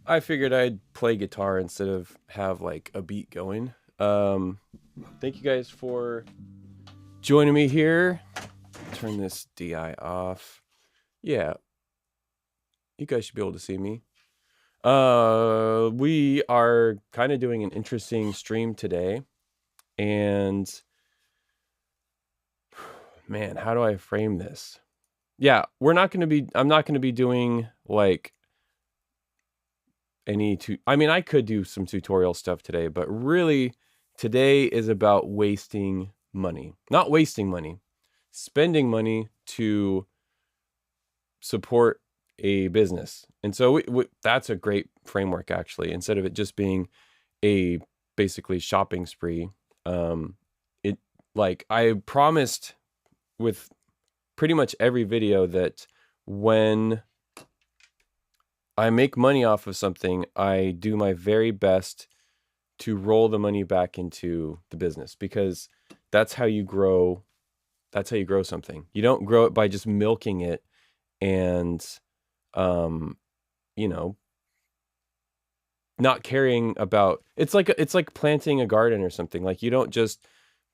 I figured I'd play guitar instead of have like a beat going. Um, Thank you guys for joining me here. Turn this DI off. Yeah, you guys should be able to see me. We are kind of doing an interesting stream today, and man, how do I frame this? Yeah, I'm not going to be doing like I mean, I could do some tutorial stuff today, but really today is about wasting money. Not wasting money, spending money to support a business. And so that's a great framework actually. Instead of it just being a basically shopping spree, it like I promised with pretty much every video that when I make money off of something, I do my very best to roll the money back into the business because that's how you grow. That's how you grow something. You don't grow it by just milking it and, um, you know, not caring about. It's like planting a garden or something. Like you don't just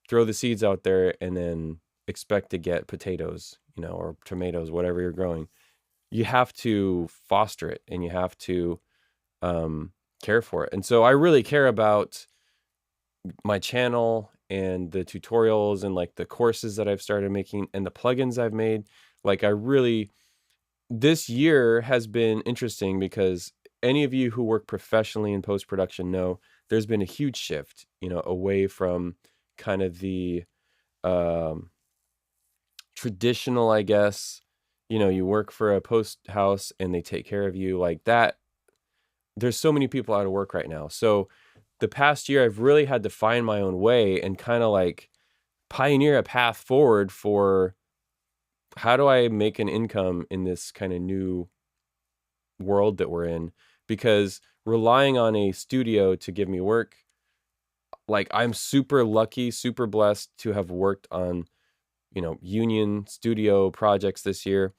throw the seeds out there and then expect to get potatoes, or tomatoes, whatever you're growing. You have to foster it and you have to um, care for it. And so I really care about my channel and the tutorials and like the courses that I've started making and the plugins I've made. Like I really This year has been interesting because any of you who work professionally in post production know there's been a huge shift, away from kind of the um, traditional, I guess. You work for a post house and they take care of you like that. There's so many people out of work right now. So the past year, I've really had to find my own way and kind of like pioneer a path forward for how do I make an income in this kind of new world that we're in? Because relying on a studio to give me work, like I'm super lucky, super blessed to have worked on, union studio projects this year.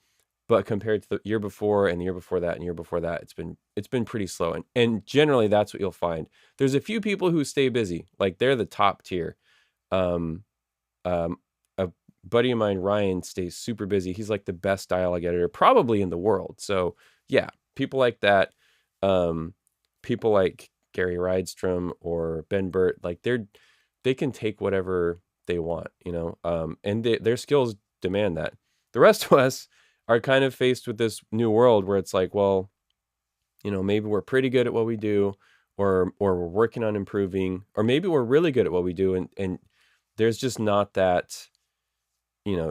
But compared to the year before and the year before that and year before that, it's been pretty slow. And generally that's what you'll find. There's a few people who stay busy, like they're the top tier. Um, um, a buddy of mine, Ryan, stays super busy. He's like the best dialogue editor probably in the world. So yeah, people like that, um, people like Gary Rydstrom or Ben Burt, like they can take whatever they want, and their skills demand that. The rest of us are kind of faced with this new world where it's like, well, maybe we're pretty good at what we do, or we're working on improving, or maybe we're really good at what we do, and there's just not that,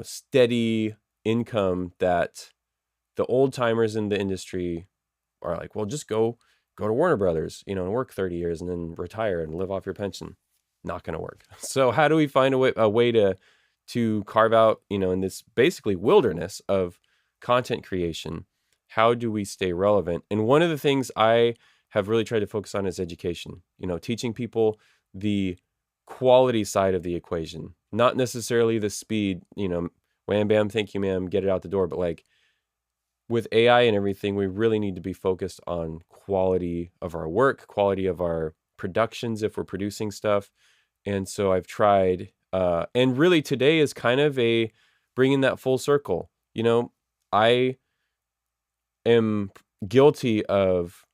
steady income that the old timers in the industry are like, well, just go to Warner Brothers, and work 30 years and then retire and live off your pension. Not going to work. So how do we find a way to carve out, in this basically wilderness of content creation? How do we stay relevant? And one of the things I have really tried to focus on is education, teaching people the quality side of the equation, not necessarily the speed, wham bam, thank you, ma'am, get it out the door. But like with AI and everything, we really need to be focused on quality of our work, quality of our productions if we're producing stuff. And so I've tried, and really today is kind of a bringing that full circle. I am guilty of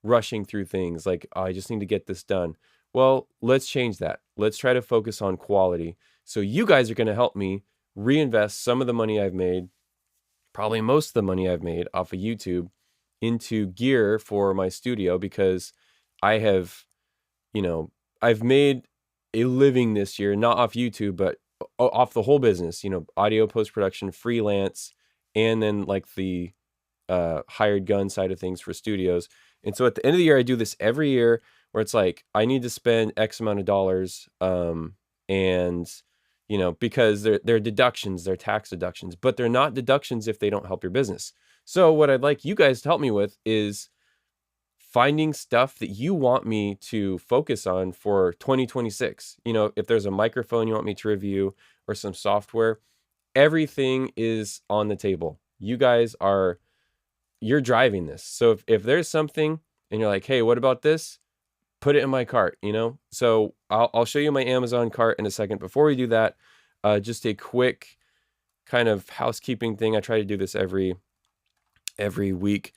rushing through things like, oh, I just need to get this done. Well, let's change that. Let's try to focus on quality. So you guys are going to help me reinvest some of the money I've made, probably most of the money I've made off of YouTube, into gear for my studio because I have, I've made a living this year, not off YouTube, but off the whole business, audio post production, freelance, and then like the hired gun side of things for studios. And so at the end of the year, I do this every year where it's like, I need to spend X amount of dollars. And, because they're deductions, they're tax deductions, but they're not deductions if they don't help your business. So what I'd like you guys to help me with is finding stuff that you want me to focus on for 2026. If there's a microphone you want me to review or some software, everything is on the table. You're driving this. So if there's something and you're like, hey, what about this? Put it in my cart, you know? So I'll show you my Amazon cart in a second. Before we do that, just a quick kind of housekeeping thing. I try to do this every week.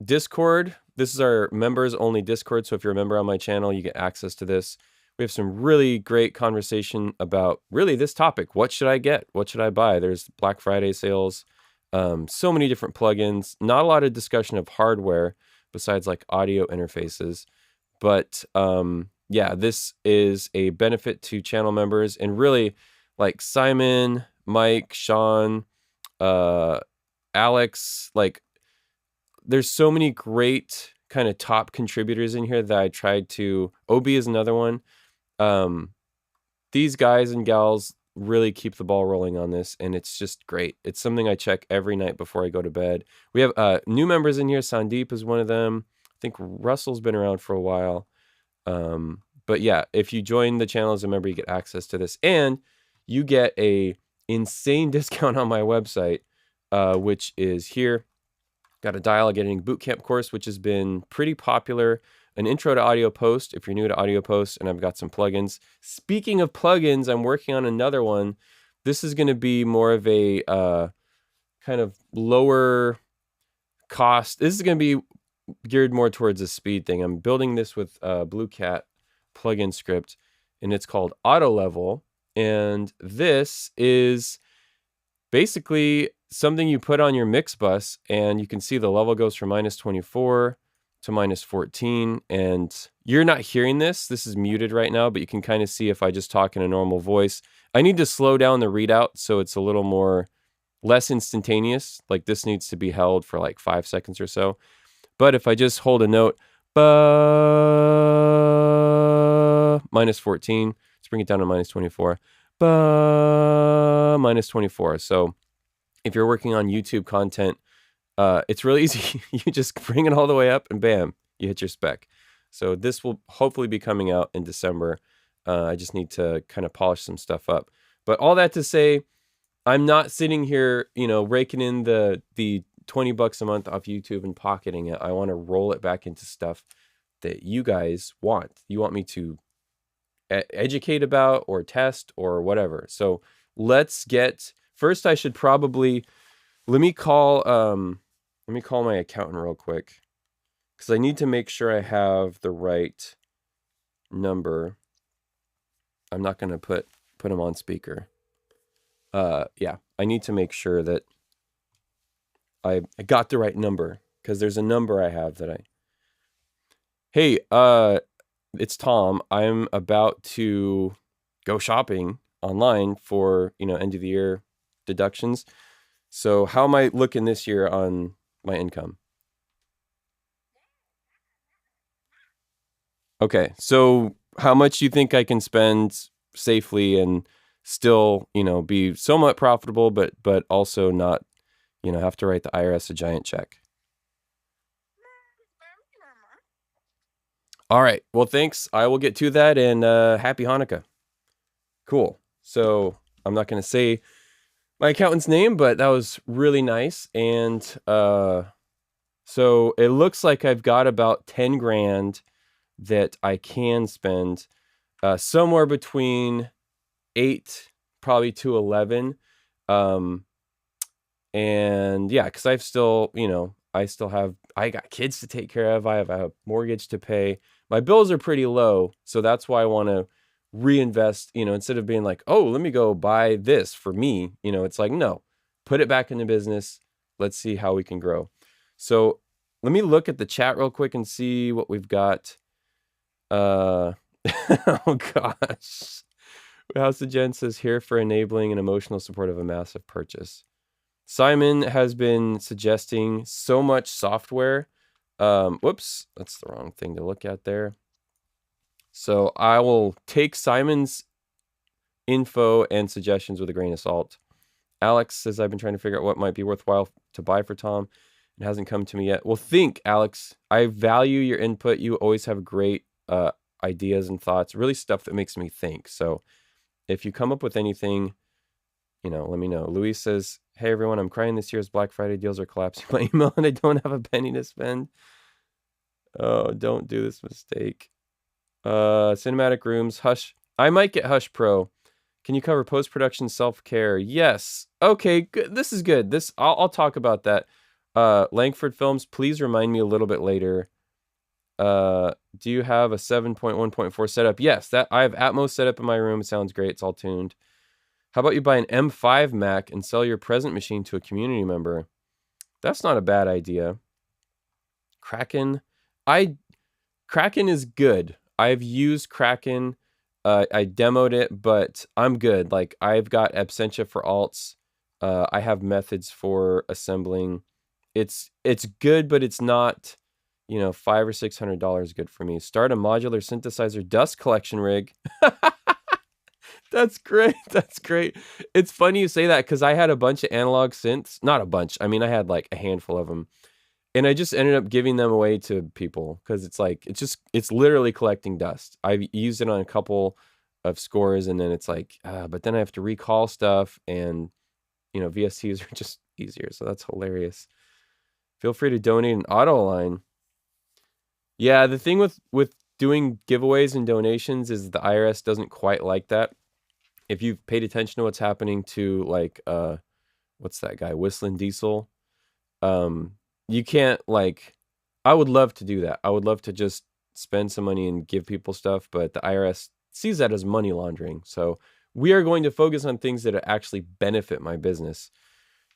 Discord, this is our members only Discord. So if you're a member on my channel, you get access to this. We have some really great conversation about really this topic. What should I get? What should I buy? There's Black Friday sales, so many different plugins, not a lot of discussion of hardware besides like audio interfaces. But yeah, this is a benefit to channel members, and really like Simon, Mike, Sean, Alex, like there's so many great kind of top contributors in here that I tried to. Obi is another one. These guys and gals really keep the ball rolling on this, and it's just great. It's something I check every night before I go to bed. We have new members in here. Sandeep is one of them. I think Russell's been around for a while. But yeah, if you join the channel as a member, you get access to this, and you get a insane discount on my website, which is here. Got a dialogue editing bootcamp course, which has been pretty popular. An intro to Audio Post, if you're new to Audio Post, and I've got some plugins. Speaking of plugins, I'm working on another one. This is going to be more of a kind of lower cost. This is going to be geared more towards a speed thing. I'm building this with Blue Cat plugin script, and it's called Auto Level. And this is basically something you put on your mix bus, and you can see the level goes from -24 to -14. And you're not hearing this. This is muted right now, but you can kind of see if I just talk in a normal voice. I need to slow down the readout so it's a little more less instantaneous. Like this needs to be held for like 5 seconds or so. But if I just hold a note, -14, let's bring it down to -24, -24. So if you're working on YouTube content, it's really easy. You just bring it all the way up and bam, you hit your spec. So this will hopefully be coming out in December. I just need to kind of polish some stuff up. But all that to say, I'm not sitting here, you know, raking in the $20 a month off YouTube and pocketing it. I want to roll it back into stuff that you guys want. You want me to educate about or test or whatever. So let's get, first I should probably, let me call my accountant real quick, because I need to make sure I have the right number. I'm not going to put him on speaker. Yeah, I need to make sure that I got the right number, because there's a number I have that Hey, it's Tom. I'm about to go shopping online for, you know, end of the year deductions. So how am I looking this year on my income? Okay, so how much do you think I can spend safely and still, you know, be somewhat profitable, but also not, you know, have to write the IRS a giant check? All right. Well, thanks. I will get to that, and happy Hanukkah. Cool. So I'm not going to say my accountant's name, but that was really nice. And so it looks like I've got about 10 grand that I can spend, somewhere between 8 probably to 11. And yeah, because I've still, you know, I got kids to take care of. I have a mortgage to pay. My bills are pretty low. So that's why I want to reinvest, you know, instead of being like, oh, let me go buy this for me. You know, it's like, no, put it back in the business. Let's see how we can grow. So let me look at the chat real quick and see what we've got. Oh gosh. House of Jen says, here for enabling and emotional support of a massive purchase. Simon has been suggesting so much software. Whoops, that's the wrong thing to look at there. So I will take Simon's info and suggestions with a grain of salt. Alex says, I've been trying to figure out what might be worthwhile to buy for Tom. It hasn't come to me yet. Well, think, Alex. I value your input. You always have great ideas and thoughts, really stuff that makes me think. So if you come up with anything, you know, let me know. Luis says, hey, everyone, I'm crying this year's Black Friday deals are collapsing my email and I don't have a penny to spend. Oh, don't do this mistake. Cinematic rooms, Hush. I might get Hush Pro. Can you cover post-production self-care? Yes. Okay, good. This is good. I'll talk about that. Langford Films, please remind me a little bit later. Do you have a 7.1.4 setup? Yes, that I have Atmos set up in my room. It sounds great. It's all tuned. How about you buy an M5 Mac and sell your present machine to a community member? That's not a bad idea. Kraken. Kraken is good. I've used Kraken. I demoed it, but I'm good. Like, I've got Absentia for alts. I have methods for assembling. It's good, but it's not, you know, $500 or $600 good for me. Start a modular synthesizer dust collection rig. That's great. That's great. It's funny you say that because I had a bunch of analog synths. Not a bunch. I mean, I had like a handful of them. And I just ended up giving them away to people because it's like, it's literally collecting dust. I've used it on a couple of scores and then it's like, but then I have to recall stuff and, you know, VSTs are just easier. So that's hilarious. Feel free to donate an auto line. Yeah, the thing with doing giveaways and donations is the IRS doesn't quite like that. If you've paid attention to what's happening to like, what's that guy, Whistling Diesel? You can't like, I would love to do that. I would love to just spend some money and give people stuff, but the IRS sees that as money laundering. So we are going to focus on things that actually benefit my business.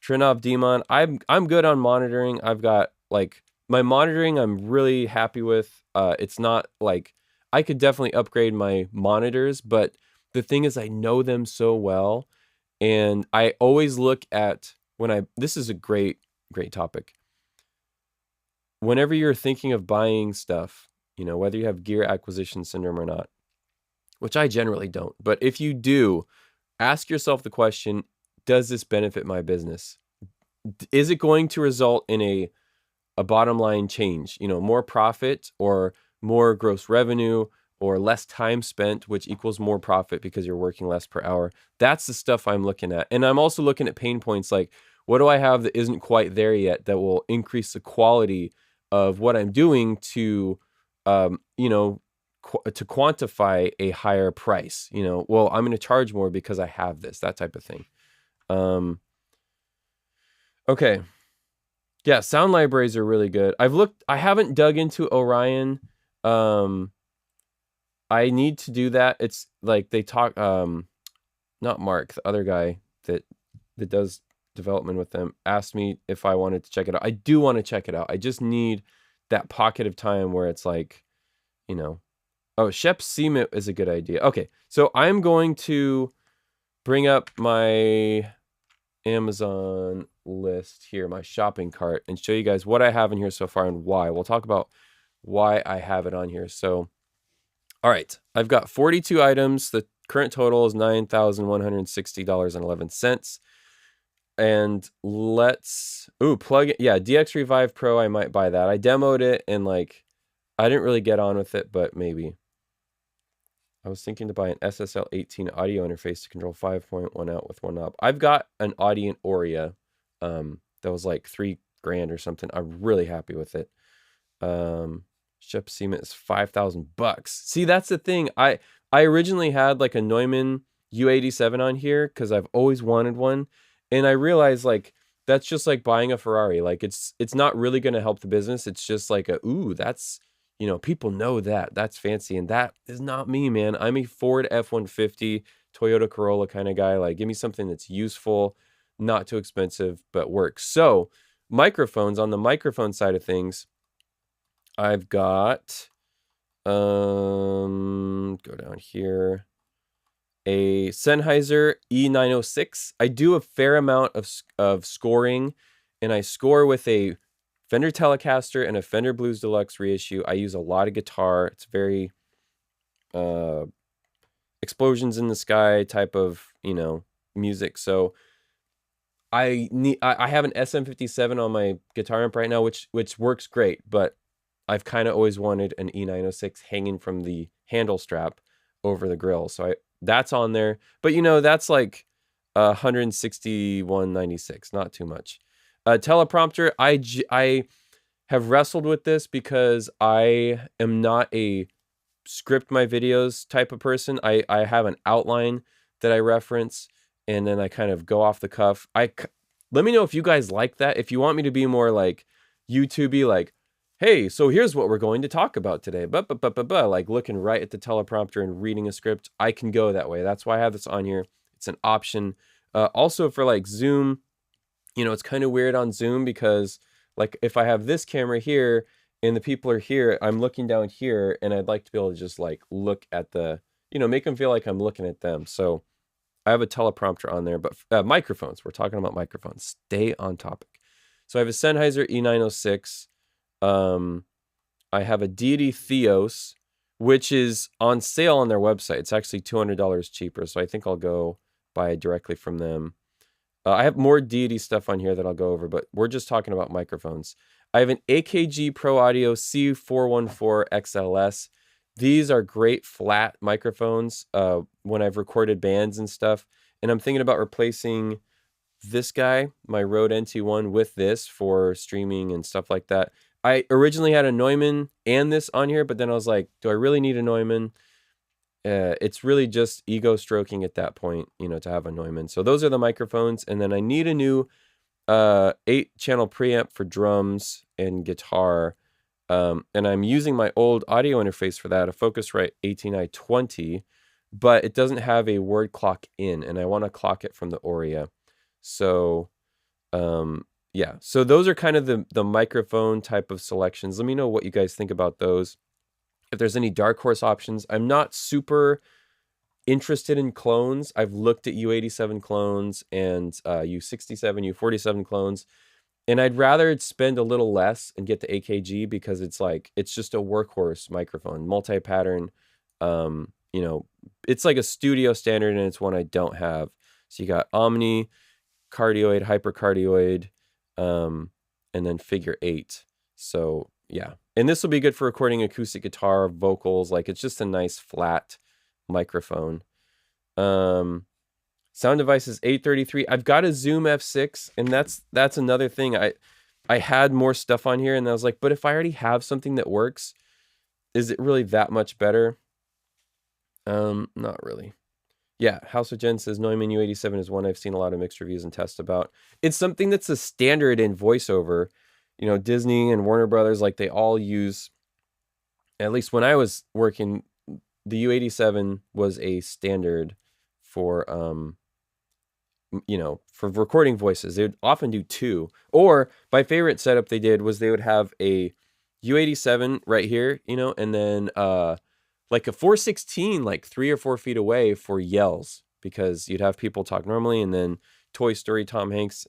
Trinov Demon, I'm good on monitoring. I've got like my monitoring I'm really happy with. It's not like I could definitely upgrade my monitors, but the thing is I know them so well and I always look at this is a great topic. Whenever you're thinking of buying stuff, you know, whether you have gear acquisition syndrome or not, which I generally don't, but if you do, ask yourself the question, does this benefit my business? Is it going to result in a bottom line change, you know, more profit or more gross revenue or less time spent, which equals more profit because you're working less per hour? That's the stuff I'm looking at. And I'm also looking at pain points like, what do I have that isn't quite there yet that will increase the quality of what I'm doing to, you know, to quantify a higher price? You know, well, I'm going to charge more because I have this, that type of thing. Okay. Yeah, sound libraries are really good. I haven't dug into Orion. I need to do that. It's like they talk, not Mark, the other guy that does development with them, asked me if I wanted to check it out. I do want to check it out. I just need that pocket of time where it's like, you know, oh, Shep CMIT is a good idea. Okay, so I'm going to bring up my Amazon list here, my shopping cart, and show you guys what I have in here so far and why. We'll talk about why I have it on here. So, all right, I've got 42 items. The current total is $9,160.11. And let's, plug it. Yeah, DX Revive Pro, I might buy that. I demoed it and like, I didn't really get on with it, but maybe. I was thinking to buy an SSL 18 audio interface to control 5.1 out with one knob. I've got an Audient Aurea that was like $3,000 or something. I'm really happy with it. Shep CMIT is $5,000. See, that's the thing. I originally had like a Neumann U87 on here because I've always wanted one. And I realized like that's just like buying a Ferrari. Like it's not really going to help the business. It's just like that's, you know, people know that. That's fancy. And that is not me, man. I'm a Ford F-150, Toyota Corolla kind of guy. Like, give me something that's useful, not too expensive, but works. So, microphones, on the microphone side of things, I've got, go down here, a Sennheiser E906. I do a fair amount of scoring, and I score with a Fender Telecaster and a Fender Blues Deluxe reissue. I use a lot of guitar. It's very explosions in the sky type of, you know, music. So I have an SM57 on my guitar amp right now, which works great, but I've kind of always wanted an E906 hanging from the handle strap over the grill. So that's on there. But you know, that's like $161.96, not too much. Teleprompter, I have wrestled with this because I am not a script my videos type of person. I have an outline that I reference, and then I kind of go off the cuff. Let me know if you guys like that. If you want me to be more like YouTubey, like, hey, so here's what we're going to talk about today. Like looking right at the teleprompter and reading a script, I can go that way. That's why I have this on here. It's an option. Also for like Zoom, it's kind of weird on Zoom because like if I have this camera here and the people are here, I'm looking down here, and I'd like to be able to just like look at the, make them feel like I'm looking at them. So I have a teleprompter on there, but microphones, we're talking about microphones. Stay on topic. So I have a Sennheiser E906. I have a Deity Theos, which is on sale on their website. It's actually $200 cheaper, so I think I'll go buy it directly from them. I have more Deity stuff on here that I'll go over, but we're just talking about microphones. I have an AKG Pro Audio C414 XLS. These are great flat microphones when I've recorded bands and stuff. And I'm thinking about replacing this guy, my Rode NT1, with this for streaming and stuff like that. I originally had a Neumann and this on here, but then I was like, do I really need a Neumann? It's really just ego stroking at that point, to have a Neumann. So those are the microphones. And then I need a new 8-channel preamp for drums and guitar. And I'm using my old audio interface for that, a Focusrite 18i20, but it doesn't have a word clock in, and I want to clock it from the Auria. So, yeah. So those are kind of the microphone type of selections. Let me know what you guys think about those. If there's any dark horse options, I'm not super interested in clones. I've looked at U87 clones and U67, U47 clones, and I'd rather spend a little less and get the AKG because it's just a workhorse microphone, multi-pattern. It's like a studio standard, and it's one I don't have. So you got Omni, cardioid, hypercardioid, and then figure 8. So yeah. And this will be good for recording acoustic guitar, vocals. Like, it's just a nice flat microphone. Sound Devices 833. I've got a Zoom F6, and that's another thing. I had more stuff on here, and I was like, but if I already have something that works, is it really that much better? Not really. Yeah, House of Jen says Neumann U87 is one I've seen a lot of mixed reviews and tests about. It's something that's a standard in voiceover. Disney and Warner Brothers, like, they all use, at least when I was working, the U87 was a standard for, for recording voices. They would often do 2. Or my favorite setup they did was they would have a U87 right here, and then like a 416, like 3 or 4 feet away for yells, because you'd have people talk normally, and then Toy Story, Tom Hanks,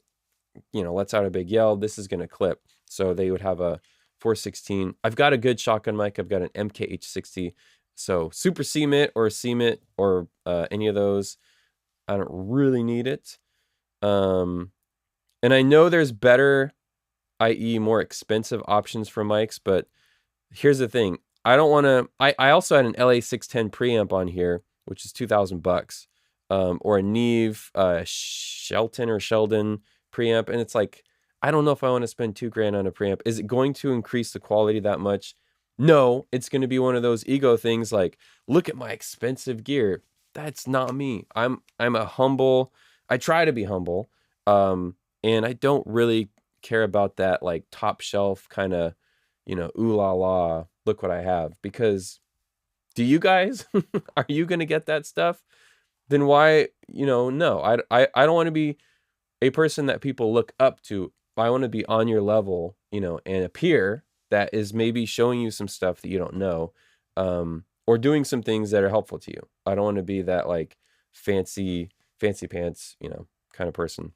lets out a big yell. This is going to clip. So they would have a 416. I've got a good shotgun mic. I've got an MKH60. So Super CMIT or CMIT or any of those, I don't really need it. And I know there's better, i.e. more expensive options for mics, but here's the thing. I don't want to, I also had an LA610 preamp on here, which is $2,000, or a Neve Sheldon preamp. And it's like, I don't know if I want to spend $2,000 on a preamp. Is it going to increase the quality that much? No, it's going to be one of those ego things like, look at my expensive gear. That's not me. I'm a humble, I try to be humble. And I don't really care about that like top shelf kind of, ooh la la, look what I have. Because do you guys, are you going to get that stuff? Then why, no, I don't want to be a person that people look up to. I want to be on your level, and a peer that is maybe showing you some stuff that you don't know, or doing some things that are helpful to you. I don't want to be that like fancy pants, kind of person.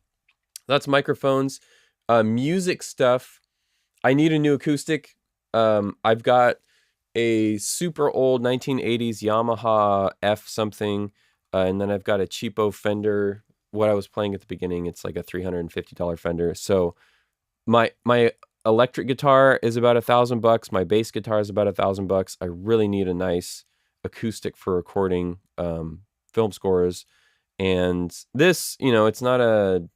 That's microphones. Music stuff. I need a new acoustic. I've got a super old 1980s Yamaha F something, and then I've got a cheapo Fender. What I was playing at the beginning, it's like a $350 Fender. So my electric guitar is about $1,000. My bass guitar is about $1,000. I really need a nice acoustic for recording film scores. And this, it's not a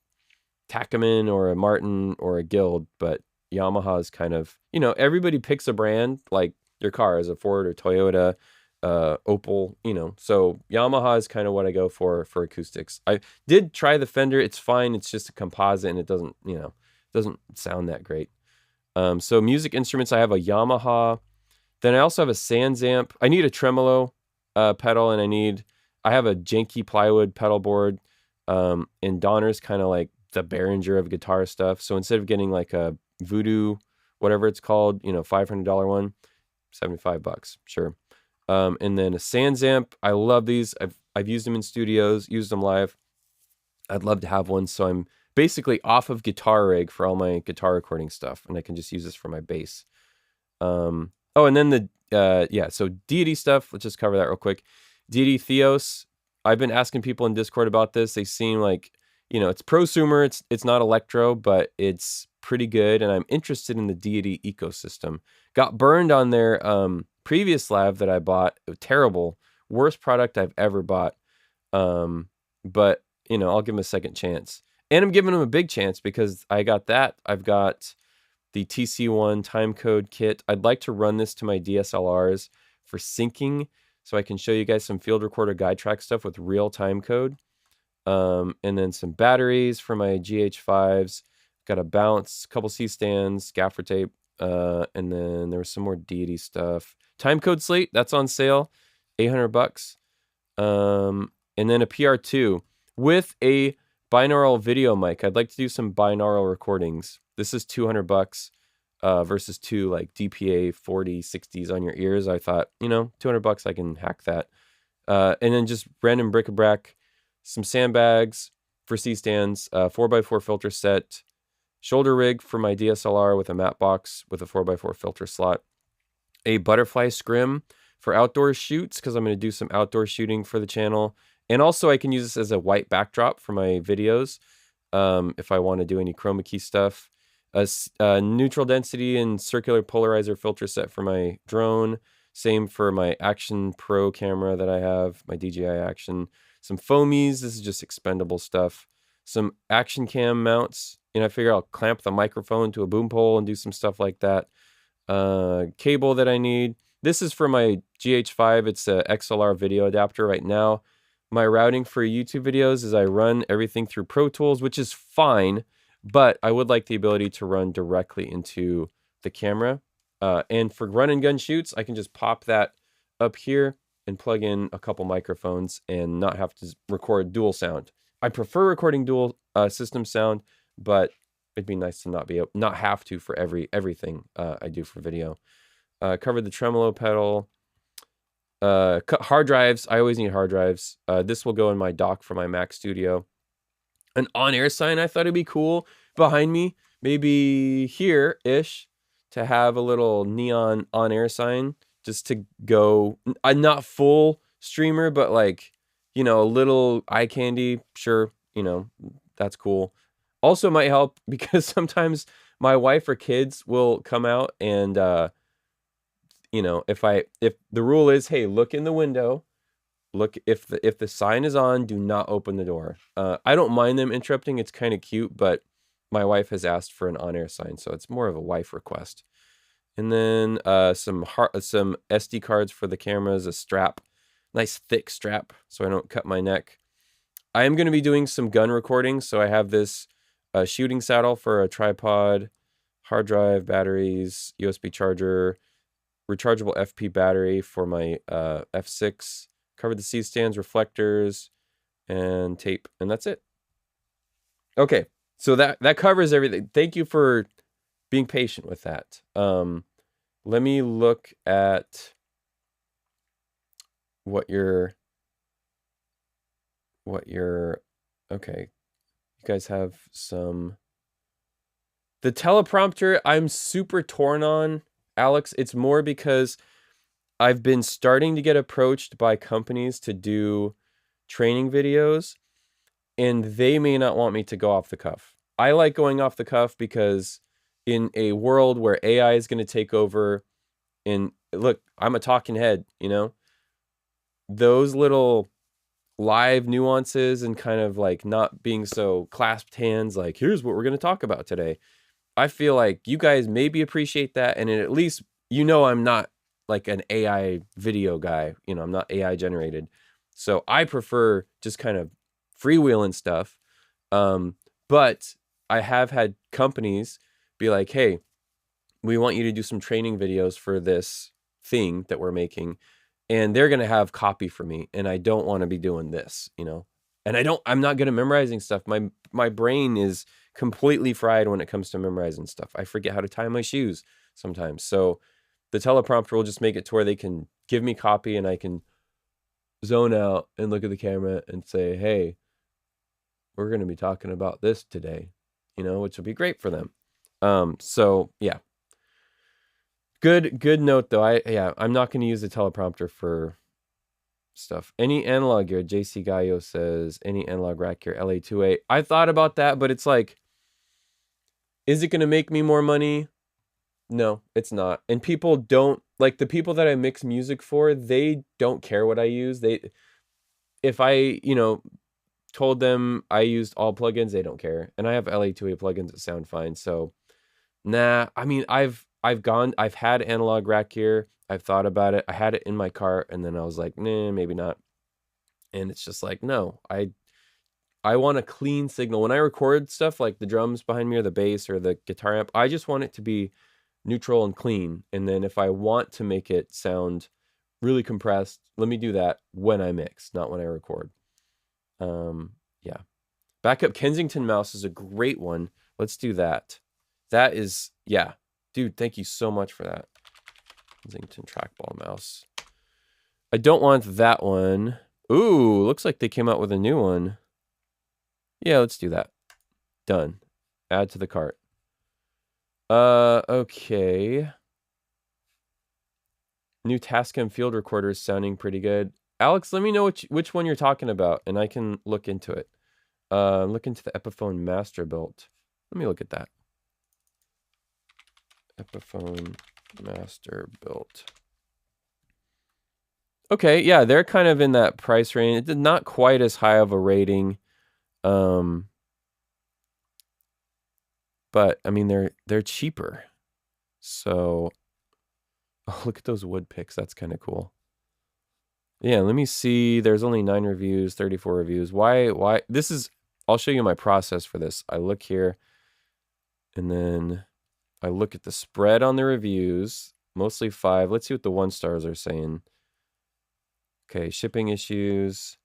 Takeman or a Martin or a Guild, but Yamaha is kind of, you know, everybody picks a brand, like your car is a Ford or Toyota, Opel, you know. So Yamaha is kind of what I go for acoustics. I did try the Fender. It's fine. It's just a composite and it doesn't, you know, doesn't sound that great. So music instruments, I have a Yamaha. Then I also have a Sansamp. I need a tremolo pedal, and I have a janky plywood pedal board. And Donner's kind of like the Behringer of guitar stuff. So instead of getting like a Voodoo, whatever it's called, you know, $500 one, $75, sure. And then a Sansamp. I love these. I've used them in studios, used them live. I'd love to have one. So I'm basically off of Guitar Rig for all my guitar recording stuff, and I can just use this for my bass. Oh, and then so Deity stuff. Let's just cover that real quick. Deity Theos. I've been asking people in Discord about this. They seem like, you know, it's prosumer. It's not electro, but it's pretty good, and I'm interested in the Deity ecosystem. Got burned on their previous lav that I bought. Terrible, worst product I've ever bought. But you know, I'll give them a second chance, and I'm giving them a big chance because I got that. I've got the TC1 timecode kit. I'd like to run this to my DSLRs for syncing, so I can show you guys some field recorder guide track stuff with real timecode. And then some batteries for my GH5s. Got a balance, couple C-stands, gaffer tape, and then there was some more Deity stuff. Timecode slate, that's on sale, $800. And then a PR2 with a binaural video mic. I'd like to do some binaural recordings. This is $200 versus two like DPA 4060s on your ears. I thought, you know, $200, I can hack that. And then just random bric-a-brac, some sandbags for C-stands, 4x4 filter set, shoulder rig for my DSLR with a matte box with a 4x4 filter slot, a butterfly scrim for outdoor shoots because I'm going to do some outdoor shooting for the channel. And also I can use this as a white backdrop for my videos if I want to do any chroma key stuff. A neutral density and circular polarizer filter set for my drone. Same for my Action Pro camera that I have, my DJI Action. Some foamies, this is just expendable stuff. Some action cam mounts. You know, I figure I'll clamp the microphone to a boom pole and do some stuff like that. Cable that I need. This is for my GH5. It's a XLR video adapter right now. My routing for YouTube videos is I run everything through Pro Tools, which is fine, but I would like the ability to run directly into the camera. And for run and gun shoots, I can just pop that up here and plug in a couple microphones and not have to record dual sound. I prefer recording dual system sound, but it'd be nice to not have to for everything I do for video. Covered the tremolo pedal. Hard drives. I always need hard drives. This will go in my dock for my Mac Studio. An on-air sign. I thought it'd be cool behind me, maybe here-ish, to have a little neon on-air sign just to go. I'm not full streamer, but like, you know, a little eye candy. Sure, you know, that's cool. Also might help because sometimes my wife or kids will come out and you know, if the rule is, hey, look in the window, look if the sign is on, do not open the door. I don't mind them interrupting. It's kind of cute, but my wife has asked for an on-air sign, so it's more of a wife request. And then some SD cards for the cameras, a strap, nice thick strap, so I don't cut my neck. I am going to be doing some gun recording, so I have this shooting saddle for a tripod, hard drive, batteries, USB charger, rechargeable FP battery for my F6, covered the C-stands, reflectors, and tape, and that's it. Okay, so that covers everything. Thank you for being patient with that. Let me look at what you're okay. You guys have some. The teleprompter, I'm super torn on, Alex. It's more because I've been starting to get approached by companies to do training videos, and they may not want me to go off the cuff. I like going off the cuff because in a world where AI is going to take over, and look, I'm a talking head, you know, those little live nuances and kind of like not being so clasped hands, like, here's what we're going to talk about today. I feel like you guys maybe appreciate that, and at least I'm not like an AI video guy. I'm not AI generated, so I prefer just kind of freewheeling stuff. But I have had companies be like, "Hey, we want you to do some training videos for this thing that we're making, and they're gonna have copy for me, and I don't want to be doing this, and I'm not good at memorizing stuff. My brain is completely fried when it comes to memorizing stuff. I forget how to tie my shoes sometimes. So the teleprompter will just make it to where they can give me copy, and I can zone out and look at the camera and say, "Hey, we're going to be talking about this today," which will be great for them. So yeah. Good note though. I'm not going to use the teleprompter for stuff. Any analog gear, JC Gallo says, any analog rack gear, LA2A. I thought about that, but it's like, is it going to make me more money? No, it's not. And people don't, like the people that I mix music for, they don't care what I use. If I, told them I used all plugins, they don't care. And I have LA2A plugins that sound fine. So nah, I mean, I've had analog rack gear. I've thought about it. I had it in my car, and then I was like, nah, maybe not. And it's just like, no, I want a clean signal. When I record stuff like the drums behind me or the bass or the guitar amp, I just want it to be neutral and clean. And then if I want to make it sound really compressed, let me do that when I mix, not when I record. Yeah. Backup Kensington mouse is a great one. Let's do that. That is, yeah. Dude, thank you so much for that. Kensington trackball mouse. I don't want that one. Ooh, looks like they came out with a new one. Yeah, let's do that. Done. Add to the cart. Okay. New Tascam field recorder is sounding pretty good. Alex, let me know which one you're talking about, and I can look into it. Look into the Epiphone Masterbuilt. Let me look at that. Epiphone Masterbuilt. Okay, yeah, they're kind of in that price range. It's not quite as high of a rating. But I mean they're cheaper. So oh, look at those wood picks. That's kind of cool. Yeah, let me see. There's only 9 reviews, 34 reviews. Why? This is, I'll show you my process for this. I look here, and then I look at the spread on the reviews, mostly 5. Let's see what the 1 stars are saying. Okay, shipping issues,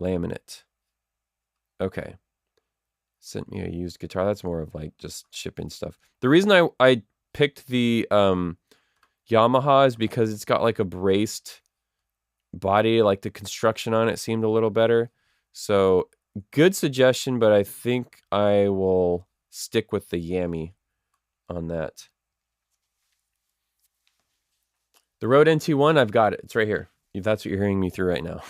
laminate. Okay. Sent me a used guitar. That's more of like just shipping stuff. The reason I picked the Yamaha is because it's got like a braced body, like the construction on it seemed a little better. So good suggestion, but I think I will stick with the Yami on that. The Rode NT1, I've got it. It's right here. That's what you're hearing me through right now.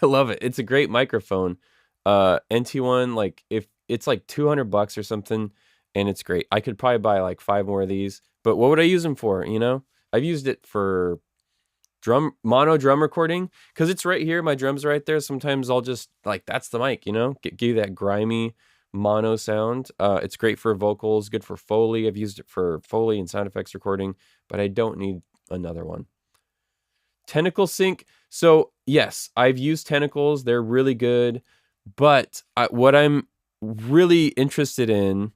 I love it. It's a great microphone. NT1, like if it's like $200 or something, and it's great. I could probably buy like 5 more of these, but what would I use them for? I've used it for mono drum recording, because it's right here. My drums are right there. Sometimes I'll just like, that's the mic, give you that grimy mono sound. It's great for vocals, good for Foley. I've used it for Foley and sound effects recording, but I don't need another one. Tentacle Sync. So yes, I've used Tentacles. They're really good, but what I'm really interested in,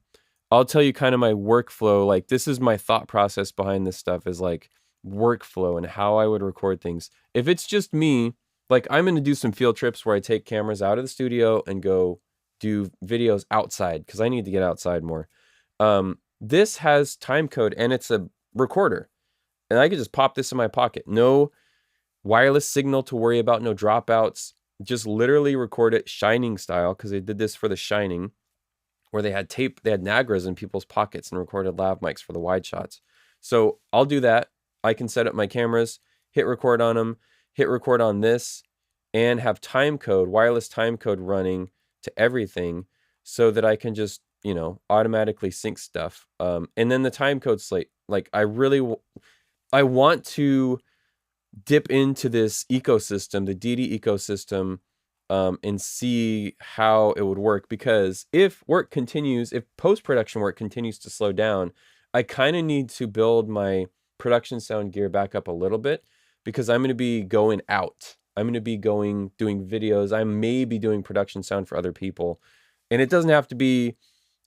I'll tell you kind of my workflow. Like, this is my thought process behind this stuff, is like workflow and how I would record things. If it's just me, like I'm going to do some field trips where I take cameras out of the studio and go do videos outside, because I need to get outside more. This has time code, and it's a recorder, and I could just pop this in my pocket. No wireless signal to worry about, no dropouts. Just literally record it Shining style, because they did this for The Shining, where they had Nagras in people's pockets and recorded lav mics for the wide shots. So I'll do that. I can set up my cameras, hit record on them, hit record on this, and have time code, wireless time code running to everything, so that I can just, automatically sync stuff. And then the time code slate, like I want to dip into this ecosystem, the DD ecosystem, and see how it would work. Because if post-production work continues to slow down, I kind of need to build my production sound gear back up a little bit, because I'm going to be going out. I'm going to be doing videos. I may be doing production sound for other people. And it doesn't have to be,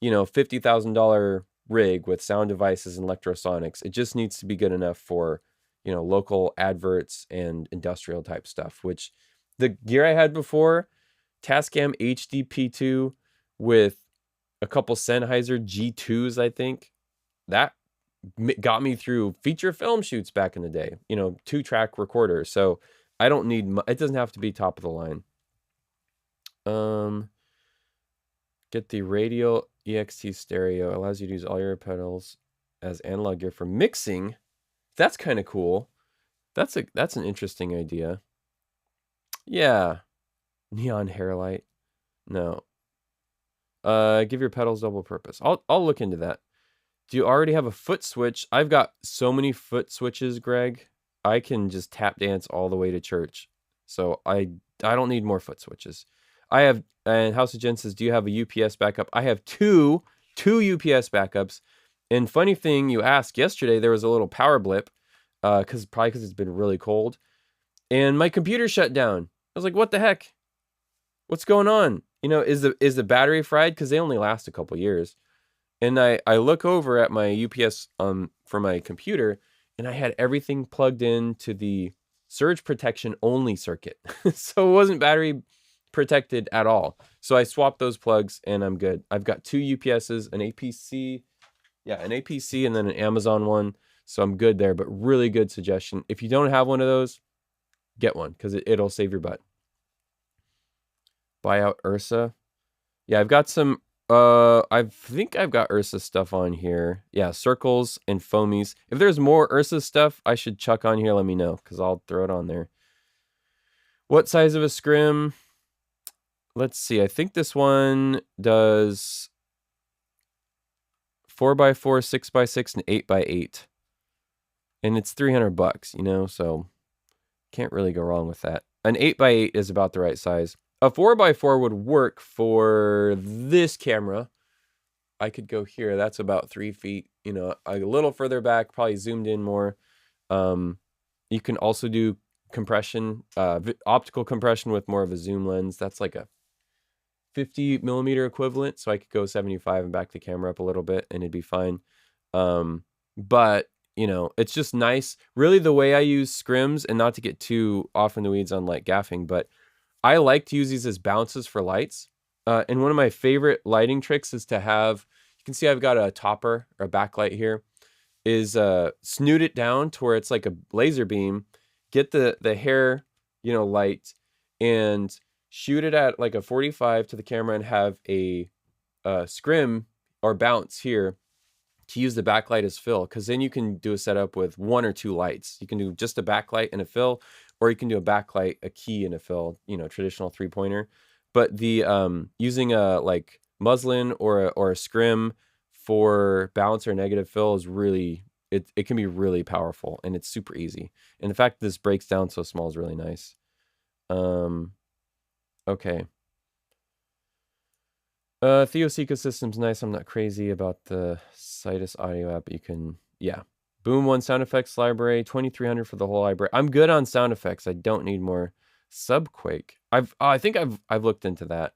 $50,000 rig with sound devices and electrosonics. It just needs to be good enough for, local adverts and industrial type stuff, which the gear I had before, Tascam HDP2 with a couple Sennheiser G2s, I think, that got me through feature film shoots back in the day, 2-track recorders. So I don't need, it doesn't have to be top of the line. Get the Radial EXT stereo. Allows you to use all your pedals as analog gear for mixing. That's kind of cool. That's an interesting idea. Yeah. Neon hair light. No. Give your pedals double purpose. I'll look into that. Do you already have a foot switch? I've got so many foot switches, Greg. I can just tap dance all the way to church. So I don't need more foot switches. I have, and House of Jen says, do you have a UPS backup? I have two UPS backups. And funny thing, you asked yesterday, there was a little power blip, probably because it's been really cold, and my computer shut down. I was like, what the heck? What's going on? Is the battery fried? Because they only last a couple years. And I look over at my UPS for my computer, and I had everything plugged into the surge protection only circuit. So it wasn't battery protected at all. So I swapped those plugs and I'm good. I've got 2 UPSs, an APC, and then an Amazon one. So I'm good there, but really good suggestion. If you don't have one of those, get one, because it'll save your butt. Buy out Ursa. Yeah, I've got some, I think I've got Ursa stuff on here. Yeah, circles and foamies. If there's more Ursa stuff I should chuck on here, let me know, because I'll throw it on there. What size of a scrim? Let's see. I think this one does 4x4, 6x6, and 8x8. And it's $300, so can't really go wrong with that. An 8x8 is about the right size. A 4x4 would work for this camera. I could go here. That's about 3 feet, a little further back, probably zoomed in more. You can also do compression, optical compression with more of a zoom lens. That's like a 50 millimeter equivalent. So I could go 75 and back the camera up a little bit and it'd be fine. But it's just nice. Really, the way I use scrims, and not to get too off in the weeds on light gaffing, but I like to use these as bounces for lights. And one of my favorite lighting tricks is to have, you can see I've got a topper or a backlight here, is snoot it down to where it's like a laser beam, get the hair, light, and shoot it at like a 45 to the camera and have a scrim or bounce here to use the backlight as fill, because then you can do a setup with 1 or 2 lights. You can do just a backlight and a fill, or you can do a backlight, a key, and a fill, traditional 3-pointer. But the using a like muslin or a scrim for bounce or negative fill is really, it can be really powerful, and it's super easy. And the fact that this breaks down so small is really nice. Okay. Theos Ecosystem's nice. I'm not crazy about the Citus audio app, but you can, yeah. Boom 1 sound effects library, 2300 for the whole library. I'm good on sound effects. I don't need more. Subquake. I think I've looked into that.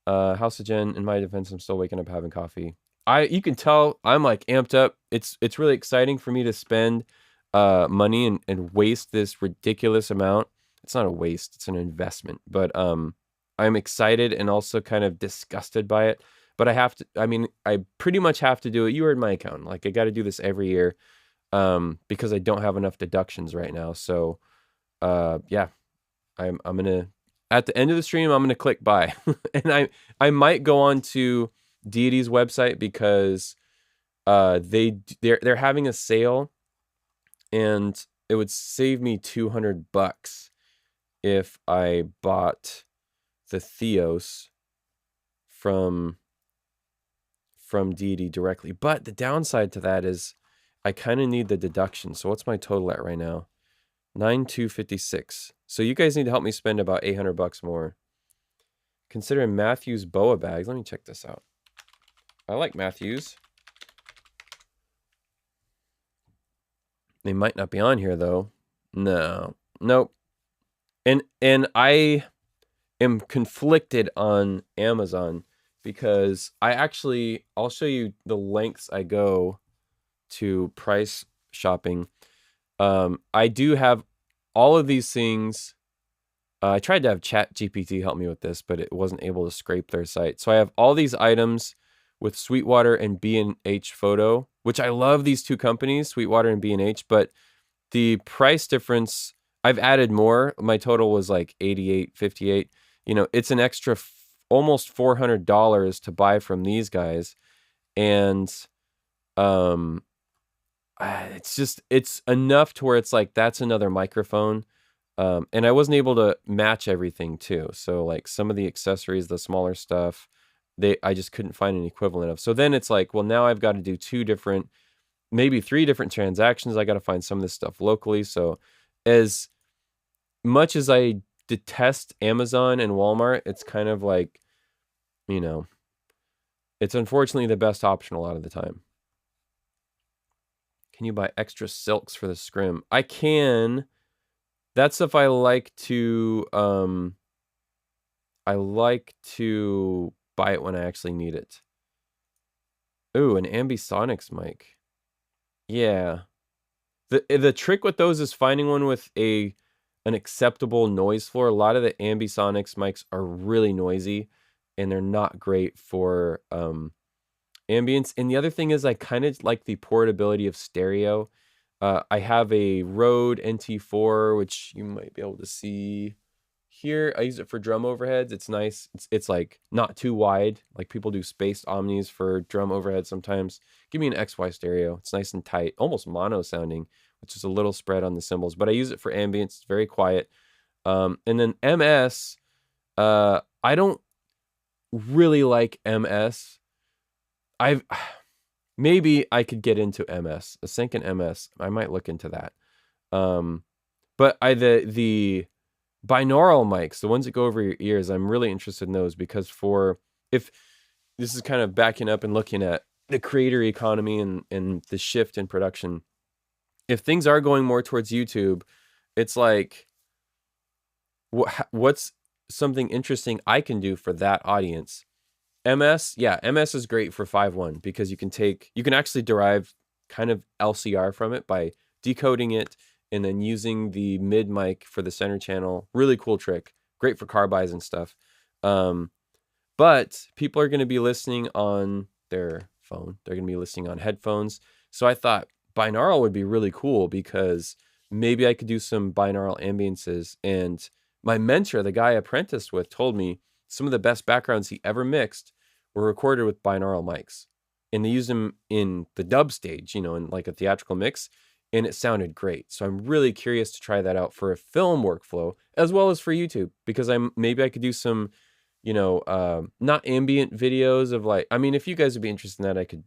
House of Jen, in my defense, I'm still waking up having coffee. You can tell I'm like amped up. It's really exciting for me to spend money and waste this ridiculous amount. It's not a waste, it's an investment. But I'm excited and also kind of disgusted by it. But I pretty much have to do it. You heard my account. Like, I got to do this every year because I don't have enough deductions right now. So, yeah, I'm going to, at the end of the stream, I'm going to click buy. And I might go on to Deity's website because they're having a sale, and it would save me $200 if I bought the Theos from Deity directly. But the downside to that is I kind of need the deduction. So what's my total at right now? 9,256. So you guys need to help me spend about $800 more. considering Matthews BOA bags. Let me check this out. I like Matthews. They might not be on here though. No. Nope. And I am conflicted on Amazon because I'll show you the lengths I go to price shopping. I do have all of these things. I tried to have ChatGPT help me with this, but it wasn't able to scrape their site. So I have all these items with Sweetwater and B&H Photo, which I love these two companies, Sweetwater and B&H, but the price difference, I've added more. My total was like $88, $58. You know, it's an extra almost $400 to buy from these guys. And it's enough to where it's like, that's another microphone. And I wasn't able to match everything too. So like some of the accessories, the smaller stuff, I just couldn't find an equivalent of. So then it's like, well, now I've got to do maybe 3 different transactions. I got to find some of this stuff locally. So as much as I detest Amazon and Walmart, it's kind of like, you know, it's unfortunately the best option a lot of the time. Can you buy extra silks for the scrim? I can. That's if I like to buy it when I actually need it. Ooh, an Ambisonics mic. Yeah. The trick with those is finding one with an acceptable noise floor. A lot of the Ambisonics mics are really noisy and they're not great for ambience. And the other thing is I kind of like the portability of stereo. I have a Rode NT4, which you might be able to see here. I use it for drum overheads. It's nice. It's like not too wide. Like people do spaced omnis for drum overheads sometimes. Give me an XY stereo. It's nice and tight, almost mono sounding, which is a little spread on the cymbals. But I use it for ambience. It's very quiet. And then MS, I don't really like MS. Maybe I could get into MS, a Sanken MS. I might look into that. But the binaural mics, the ones that go over your ears, I'm really interested in those because if this is kind of backing up and looking at the creator economy and the shift in production, if things are going more towards YouTube, it's like, what's something interesting I can do for that audience? MS is great for 5.1 because you can actually derive kind of LCR from it by decoding it and then using the mid mic for the center channel. Really cool trick. Great for car buys and stuff. But people are going to be listening on their phone. They're going to be listening on headphones. So I thought binaural would be really cool because maybe I could do some binaural ambiances. And my mentor, the guy I apprenticed with, told me some of the best backgrounds he ever mixed were recorded with binaural mics. And they used them in the dub stage, in like a theatrical mix, and it sounded great. So I'm really curious to try that out for a film workflow as well as for YouTube, because maybe I could do some, not ambient videos of like, I mean, if you guys would be interested in that,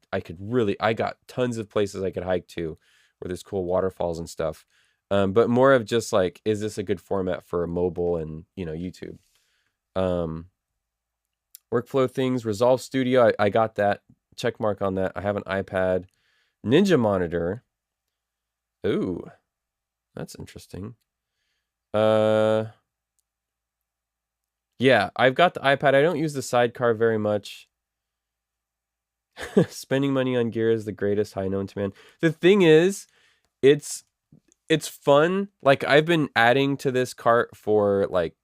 I got tons of places I could hike to where there's cool waterfalls and stuff. But more of just like, is this a good format for mobile and, YouTube? Workflow things, Resolve Studio, I got that check mark on that. I have an iPad. Ninja Monitor. Ooh, that's interesting. Yeah, I've got the iPad. I don't use the sidecar very much. Spending money on gear is the greatest high known to man. The thing is, it's fun. Like I've been adding to this cart for like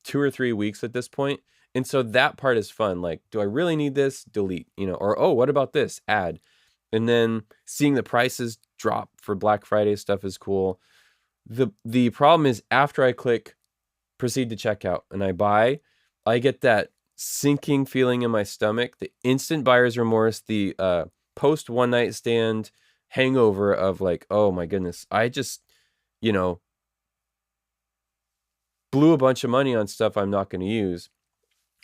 2 or 3 weeks at this point. And so that part is fun. Like, do I really need this? Delete, or, oh, what about this? Add. And then seeing the prices drop for Black Friday stuff is cool. The problem is after I click proceed to checkout and I buy, I get that sinking feeling in my stomach, the instant buyer's remorse, the post one night stand hangover of like, oh my goodness, I just, blew a bunch of money on stuff I'm not going to use.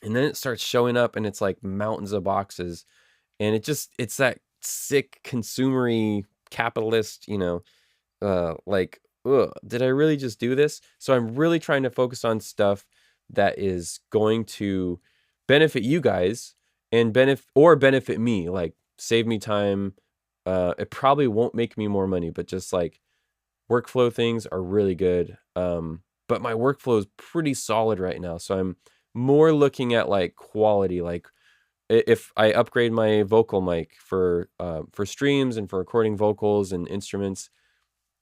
And then it starts showing up and it's like mountains of boxes. And it's that sick consumery capitalist, like, ugh, did I really just do this? So I'm really trying to focus on stuff that is going to benefit you guys and benefit me, like save me time. It probably won't make me more money, but just like workflow things are really good. But my workflow is pretty solid right now, so I'm more looking at like quality. Like if I upgrade my vocal mic for streams and for recording vocals and instruments,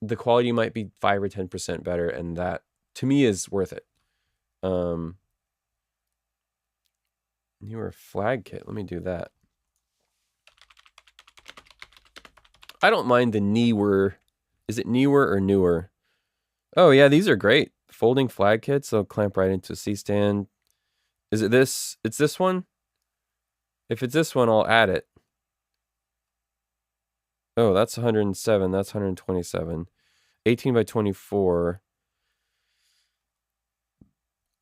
the quality might be 5 or 10% better, and that to me is worth it. Newer flag kit. Let me do that. I don't mind the newer. Is it newer or newer? Oh yeah, these are great. Folding flag kits. They'll clamp right into a C-stand. Is it this? It's this one? If it's this one, I'll add it. Oh, that's 107. That's 127. 18 by 24.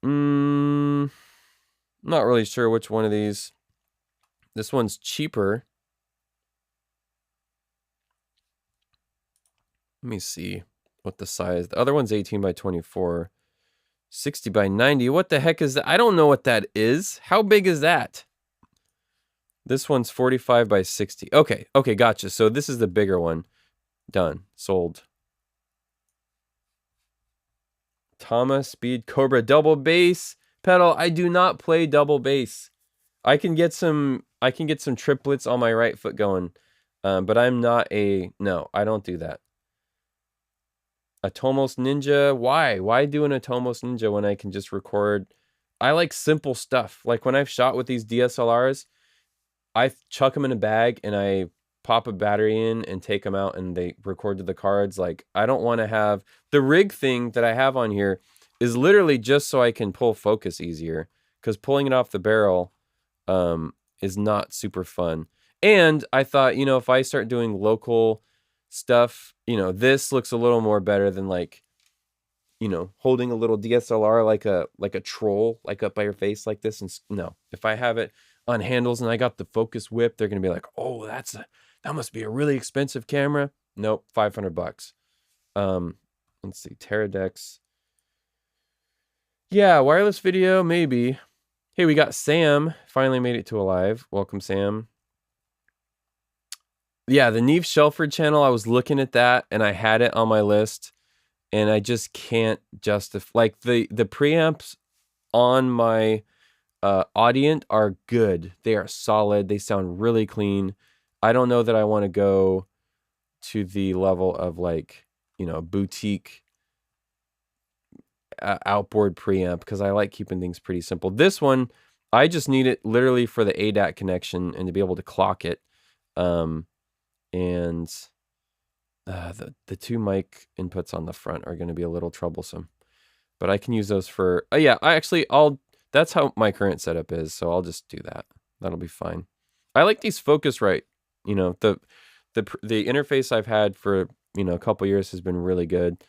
Not really sure which one of these. This one's cheaper. Let me see what the size. The other one's 18 by 24. 60 by 90. What the heck is that? I don't know what that is. How big is that? This one's 45 by 60. Okay, gotcha. So this is the bigger one. Done. Sold. Thomas Speed Cobra double bass pedal. I do not play double bass. I can get some triplets on my right foot going. But I'm not no, I don't do that. Atomos Ninja. Why do an Atomos Ninja when I can just record? I like simple stuff. Like when I've shot with these DSLRs, I chuck them in a bag and I pop a battery in and take them out and they record to the cards. Like I don't want to have the rig thing that I have on here is literally just so I can pull focus easier, because pulling it off the barrel is not super fun. And I thought, if I start doing local stuff, this looks a little more better than like, holding a little DSLR like a troll, like up by your face like this. And no, if I have it on handles and I got the focus whip, they're gonna be like, oh, that must be a really expensive camera. Nope, $500. Let's see, Teradex. Yeah, wireless video, maybe. Hey, we got Sam. Finally made it to Alive. Welcome, Sam. Yeah, the Neve Shelford channel, I was looking at that and I had it on my list and I just can't justify, like the preamps on my Audient are good. They are solid. They sound really clean. I don't know that I want to go to the level of like, boutique outboard preamp, because I like keeping things pretty simple. This one, I just need it literally for the ADAT connection and to be able to clock it. And the two mic inputs on the front are going to be a little troublesome, but I can use those for, that's how my current setup is. So I'll just do that. That'll be fine. I like these Focusrite, the interface I've had for, a couple years has been really good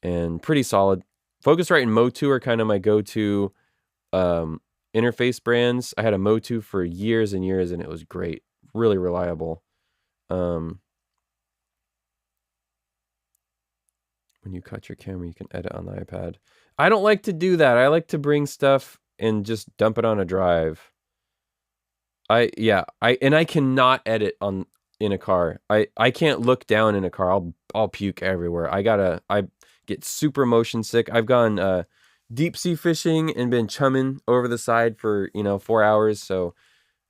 and pretty solid. Focusrite and Motu are kind of my go-to interface brands. I had a Motu for years and years and it was great. Really reliable. When you cut your camera, you can edit on the iPad. I don't like to do that. I like to bring stuff and just dump it on a drive. I cannot edit in a car. I can't look down in a car. I'll puke everywhere. I get super motion sick. I've gone deep sea fishing and been chumming over the side for 4 hours. So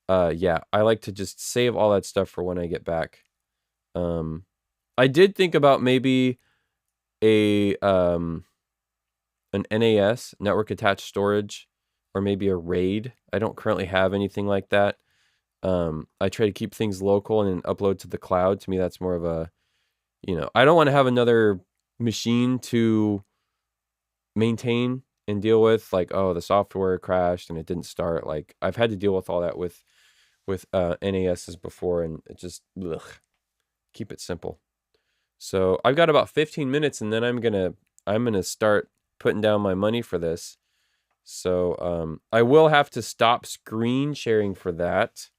yeah, I like to just save all that stuff for when I get back. I did think about maybe an NAS, network attached storage, or maybe a RAID. I don't currently have anything like that. I try to keep things local and then upload to the cloud. To me, that's more of a, I don't want to have another machine to maintain and deal with, like, oh, the software crashed and it didn't start. Like, I've had to deal with all that with NASs before, and it just, keep it simple. So I've got about 15 minutes and then I'm gonna start putting down my money for this. So I will have to stop screen sharing for that,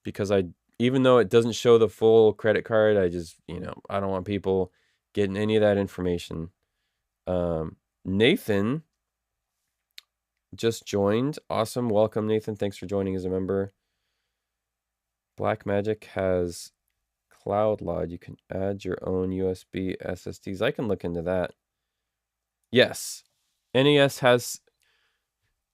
because even though it doesn't show the full credit card, I just, I don't want people getting any of that information. Nathan just joined. Awesome. Welcome, Nathan. Thanks for joining as a member. Blackmagic has CloudLod. You can add your own USB SSDs. I can look into that. Yes. NES has...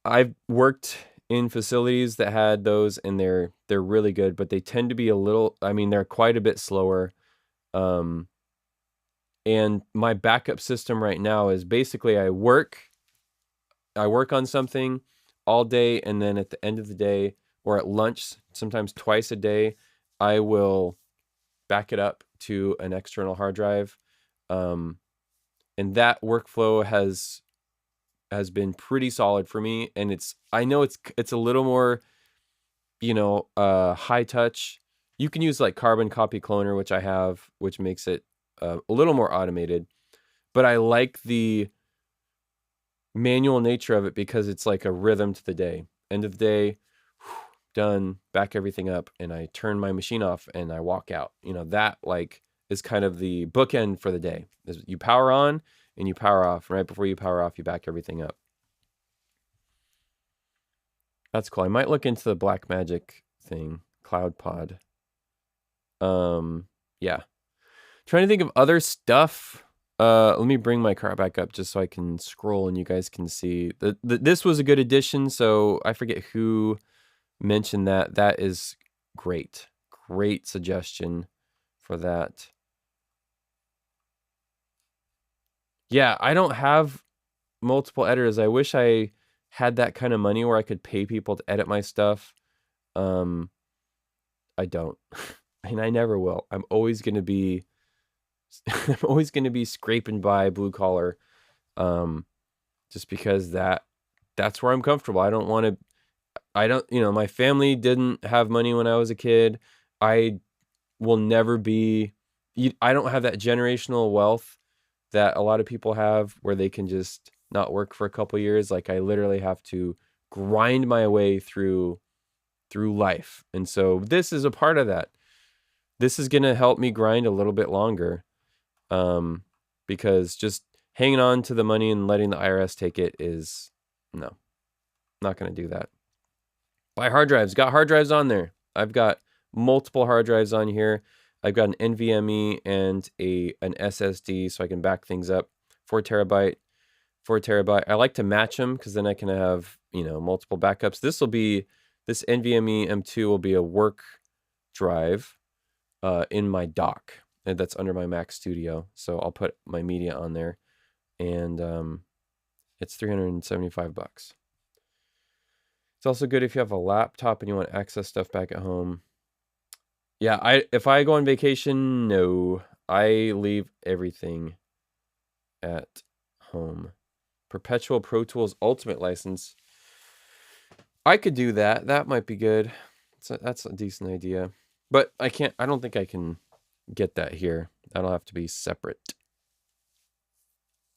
I've worked in facilities that had those, and they're really good, but they tend to be a little... I mean, they're quite a bit slower. And my backup system right now is basically I work on something all day, and then at the end of the day or at lunch, sometimes twice a day, I will back it up to an external hard drive. And that workflow has been pretty solid for me. And I know it's a little more, high touch. You can use like Carbon Copy Cloner, which I have, which makes it a little more automated. But I like the manual nature of it because it's like a rhythm to the day. End of the day, done, back everything up, and I turn my machine off and I walk out. That like is kind of the bookend for the day. You power on and you power off. Right before you power off, you back everything up. That's cool. I might look into the Blackmagic thing, CloudPod. Yeah. Trying to think of other stuff. Let me bring my car back up just so I can scroll and you guys can see. This was a good addition, so I forget who mentioned that. That is great. Great suggestion for that. Yeah, I don't have multiple editors. I wish I had that kind of money where I could pay people to edit my stuff. I don't. And I never will. I'm always going to be scraping by blue collar, just because that's where I'm comfortable. I don't, my family didn't have money when I was a kid. I will never be, I don't have that generational wealth that a lot of people have where they can just not work for a couple years. Like I literally have to grind my way through life. And so this is a part of that. This is going to help me grind a little bit longer. Because just hanging on to the money and letting the IRS take it is no, not going to do that. Buy hard drives. Got hard drives on there. I've got multiple hard drives on here. I've got an NVMe and an SSD so I can back things up. 4 terabyte. I like to match them because then I can have, multiple backups. This NVMe M2 will be a work drive in my dock. And that's under my Mac Studio. So I'll put my media on there. And it's $375. It's also good if you have a laptop and you want to access stuff back at home. Yeah, if I go on vacation, no. I leave everything at home. Perpetual Pro Tools Ultimate license. I could do that. That might be good. That's a decent idea. But I don't think I can get that here. That'll have to be separate.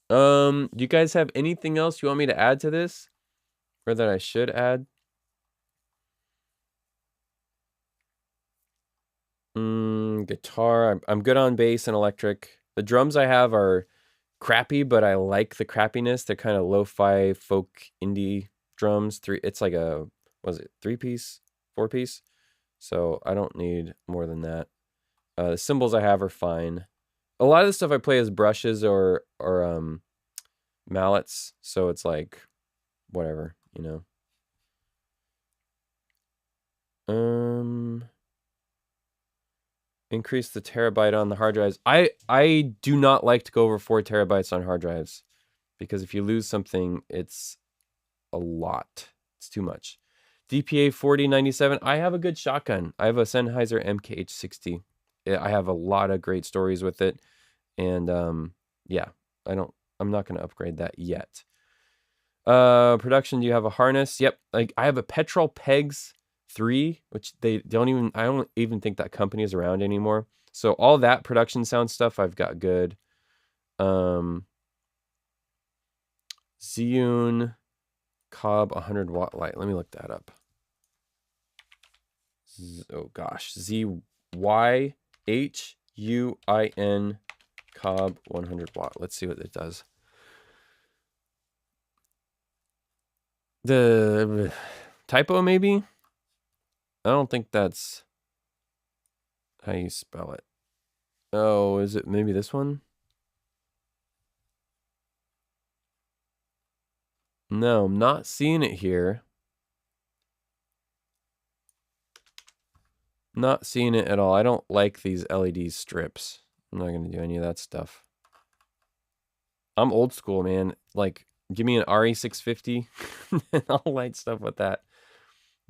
Do you guys have anything else you want me to add to this? Or that I should add? Guitar. I'm good on bass and electric. The drums I have are crappy, but I like the crappiness. They're kind of lo-fi folk indie drums. It's like a, was it 3-piece, 4-piece? So I don't need more than that. The cymbals I have are fine. A lot of the stuff I play is brushes or mallets, so it's like whatever, Increase the terabyte on the hard drives. I do not like to go over 4 terabytes on hard drives because if you lose something, it's a lot. It's too much. DPA 4097. I have a good shotgun. I have a Sennheiser MKH60. I have a lot of great stories with it. And yeah, I'm not going to upgrade that yet. Production, do you have a harness? Yep. I have a Petrol Pegs 3, which I don't even think that company is around anymore. So all that production sound stuff I've got good. Zhiyun Cobb 100 watt light. Let me look that up. Oh gosh, ZYHUIN Cobb 100 watt. Let's see what it does. The typo, maybe? I don't think that's how you spell it. Oh, is it maybe this one? No, I'm not seeing it here. Not seeing it at all. I don't like these LED strips. I'm not going to do any of that stuff. I'm old school, man. Like, give me an RE650 and I'll light stuff with that.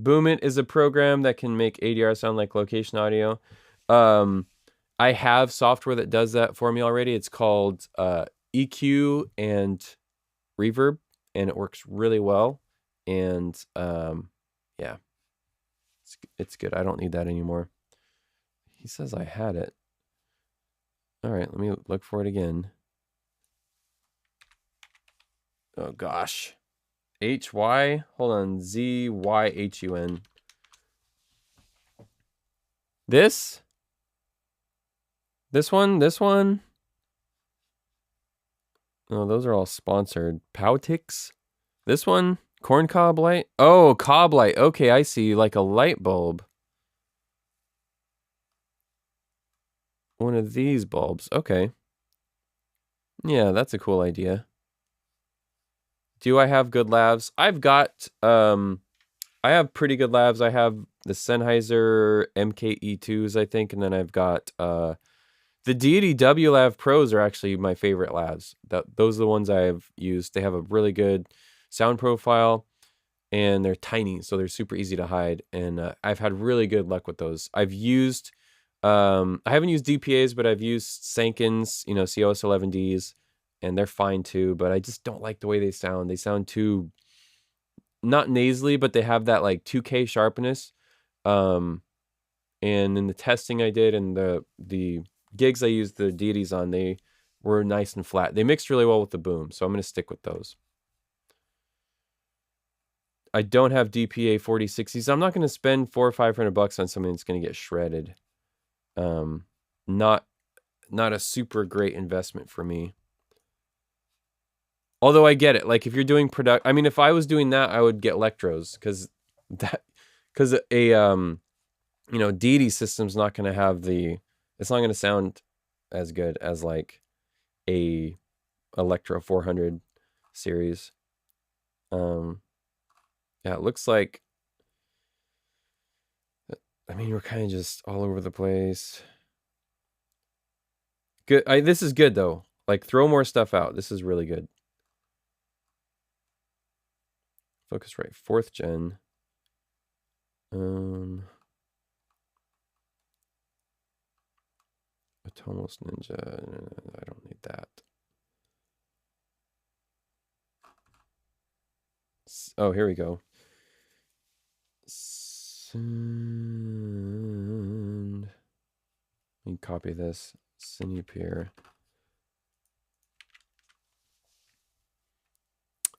Boomit is a program that can make ADR sound like location audio. I have software that does that for me already. It's called EQ and Reverb, and it works really well. And yeah, it's good. I don't need that anymore. He says I had it. All right, let me look for it again. Oh gosh. HY, hold on, ZYHUN. This one. Oh, those are all sponsored. Powtix. This one, corn cob light. Oh, cob light. Okay, I see. Like a light bulb. One of these bulbs. Okay. Yeah, that's a cool idea. Do I have good lavs? I've got, I have pretty good lavs. I have the Sennheiser MKE2s, I think, and then I've got, the Deity WLav Pros are actually my favorite lavs. Those are the ones I've used. They have a really good sound profile, and they're tiny, so they're super easy to hide, and I've had really good luck with those. I've used, I haven't used DPAs, but I've used Sankins, you know, COS11Ds, and they're fine too, but I just don't like the way they sound. They sound too, not nasally, but they have that like 2K sharpness. And in the testing I did and the gigs I used the Deities on, they were nice and flat. They mixed really well with the boom, so I'm going to stick with those. I don't have DPA 4060s. I'm not going to spend $400 or $500 on something that's going to get shredded. Not a super great investment for me. Although I get it. Like if you're doing I mean, if I was doing that, I would get Electros because a you know, Deity system's not going to have it's not going to sound as good as like a Electro 400 series. Yeah, it looks like, I mean, we're kind of just all over the place. Good. This is good though. Like throw more stuff out. This is really good. Focusrite 4th gen. Atomos Ninja. I don't need that. Oh, here we go. Let me copy this. Cinepeer.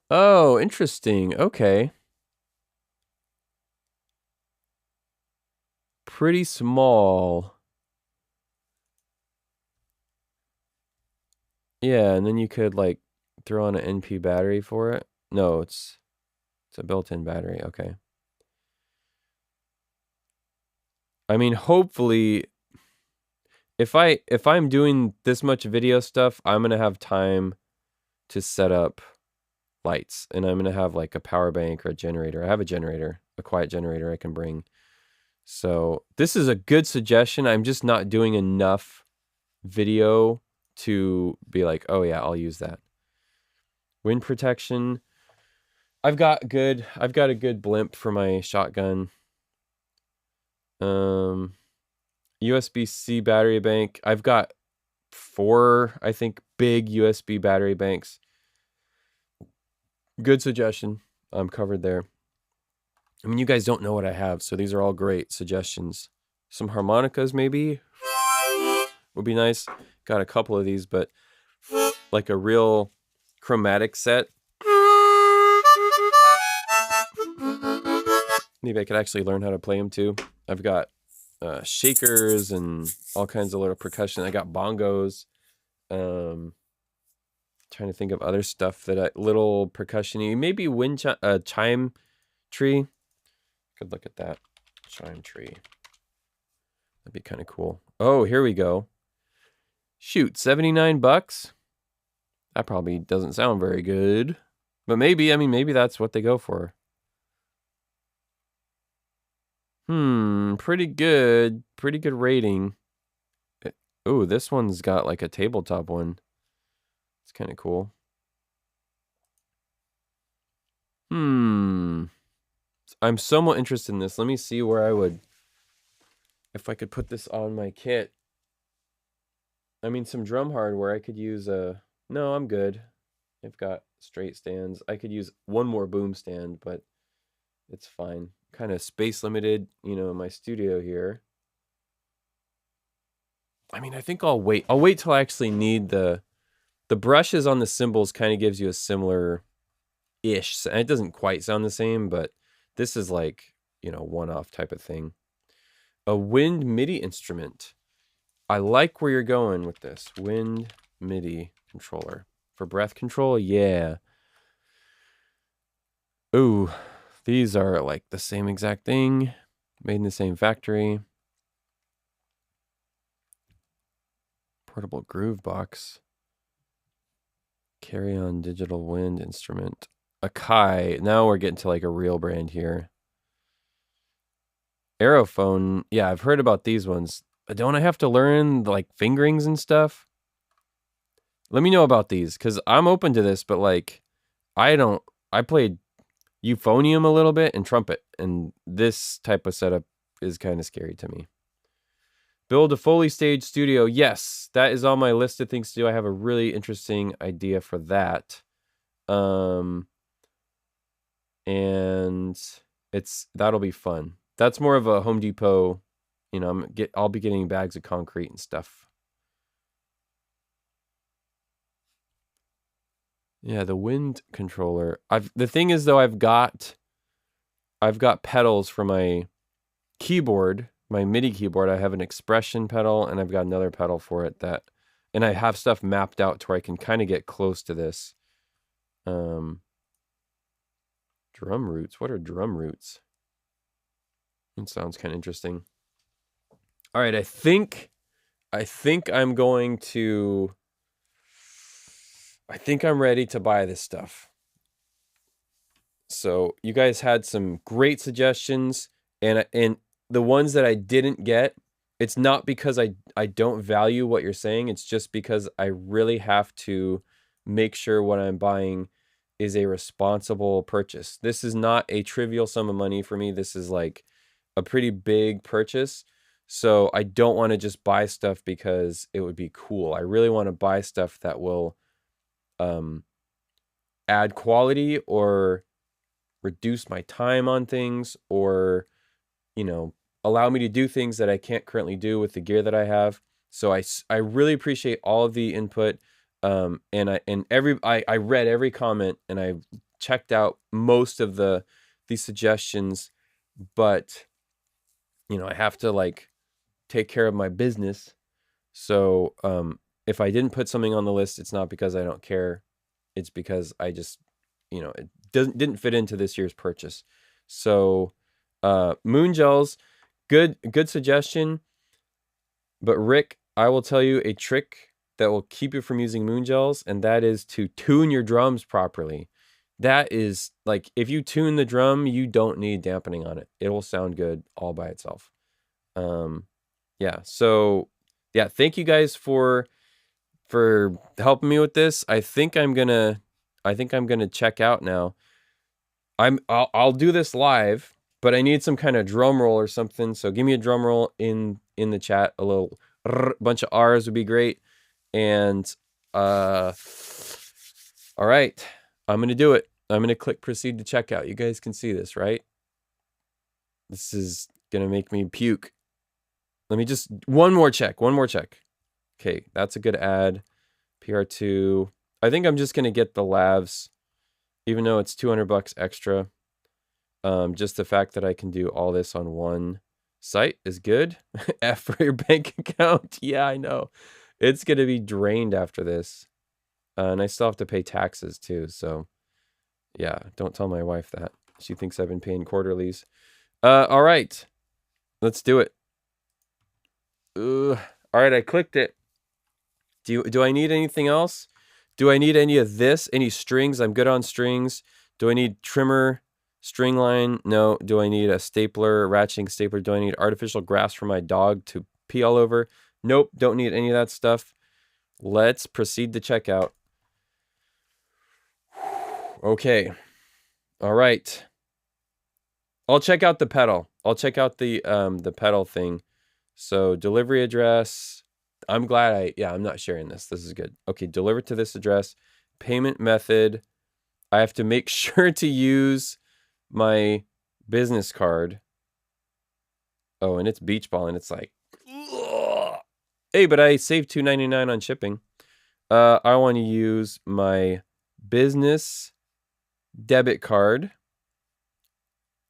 Oh, interesting. Okay. Pretty small. Yeah, and then you could like throw on an NP battery for it. No, it's a built-in battery. Okay. I mean, hopefully if I'm doing this much video stuff, I'm going to have time to set up lights, and I'm going to have like a power bank or a generator. I have a generator, a quiet generator I can bring. So this is a good suggestion. I'm just not doing enough video to be like, oh yeah, I'll use that. Wind protection. I've got a good blimp for my shotgun. USB-C battery bank. I've got 4, I think, big USB battery banks. Good suggestion. I'm covered there. I mean, you guys don't know what I have, so these are all great suggestions. Some harmonicas, maybe, would be nice. Got a couple of these, but like a real chromatic set. Maybe I could actually learn how to play them too. I've got shakers and all kinds of little percussion. I got bongos. Trying to think of other stuff that little percussion-y. Maybe wind chime tree. Could look at that. Chime tree. That'd be kind of cool. Oh, here we go. Shoot, $79? That probably doesn't sound very good. But maybe, I mean, maybe that's what they go for. Pretty good. Pretty good rating. Oh, this one's got like a tabletop one. It's kind of cool. I'm somewhat interested in this. Let me see where I would, if I could put this on my kit. I mean, some drum hardware. I could use no, I'm good. I've got straight stands. I could use one more boom stand, but it's fine. Kind of space limited, you know, in my studio here. I mean, I think I'll wait. I'll wait till I actually need the brushes on the cymbals. Kind of gives you a similar-ish. It doesn't quite sound the same, but this is like, you know, one-off type of thing. A wind MIDI instrument. I like where you're going with this. Wind MIDI controller. For breath control, yeah. Ooh, these are like the same exact thing. Made in the same factory. Portable groove box. Carry on digital wind instrument. Akai. Now we're getting to like a real brand here. Aerophone. Yeah, I've heard about these ones. Don't I have to learn like fingerings and stuff? Let me know about these, because I'm open to this, but like I played euphonium a little bit and trumpet, and this type of setup is kind of scary to me. Build a Foley stage studio. Yes, that is on my list of things to do. I have a really interesting idea for that. And that'll be fun. That's more of a Home Depot, you know, I'll be getting bags of concrete and stuff. Yeah, the wind controller. The thing is though, I've got pedals for my keyboard, my MIDI keyboard. I have an expression pedal and I've got another pedal for it and I have stuff mapped out to where I can kind of get close to this. Drum roots. What are drum roots? It sounds kind of interesting. All right, I think I'm going to I think I'm ready to buy this stuff. So you guys had some great suggestions, and the ones that I didn't get, it's not because I don't value what you're saying. It's just because I really have to make sure what I'm buying is a responsible purchase. This is not a trivial sum of money for me. This is like a pretty big purchase. So I don't want to just buy stuff because it would be cool. I really want to buy stuff that will add quality or reduce my time on things, or, you know, allow me to do things that I can't currently do with the gear that I have. So I really appreciate all of the input. And I read every comment and I checked out most of the suggestions, but you know, I have to like take care of my business. So if I didn't put something on the list, it's not because I don't care. It's because I just, you know, it didn't fit into this year's purchase. So Moon Gels, good suggestion. But Rick, I will tell you a trick that will keep you from using Moon Gels, and that is to tune your drums properly. That is like, if you tune the drum, you don't need dampening on it. It will sound good all by itself. Yeah. So yeah, thank you guys for helping me with this. I think I'm gonna check out now. I'll do this live, but I need some kind of drum roll or something. So give me a drum roll in the chat. A little bunch of R's would be great. And all right, I'm gonna do it. I'm gonna click proceed to checkout. You guys can see this, right? This is gonna make me puke. Let me just one more check. Okay, that's a good ad. PR2. I think I'm just gonna get the lavs, even though it's $200 extra. Just the fact that I can do all this on one site is good. F for your bank account. Yeah, I know. It's gonna be drained after this. And I still have to pay taxes too. So yeah, don't tell my wife that. She thinks I've been paying quarterlies. All right, let's do it. All right, I clicked it. Do I need anything else? Do I need any of this? Any strings? I'm good on strings. Do I need trimmer, string line? No. Do I need a stapler, ratcheting stapler? Do I need artificial grass for my dog to pee all over? Nope, don't need any of that stuff. Let's proceed to checkout. Okay. All right. I'll check out the pedal. I'll check out the pedal thing. So delivery address. I'm glad I'm not sharing this. This is good. Okay, deliver to this address. Payment method. I have to make sure to use my business card. Oh, and it's beach ball, and it's like, ugh. Hey, but I saved $2.99 on shipping. I want to use my business debit card.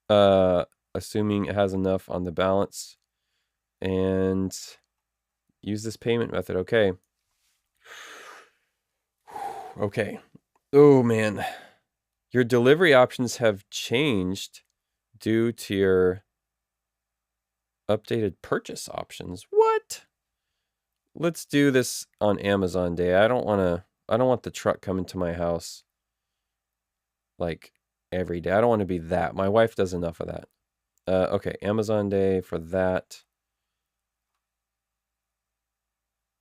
Assuming it has enough on the balance, and use this payment method. Okay. Okay. Oh man, your delivery options have changed due to your updated purchase options. What? Let's do this on Amazon Day. I don't want the truck coming to my house like every day. I don't want to be that. My wife does enough of that. Okay, Amazon Day for that.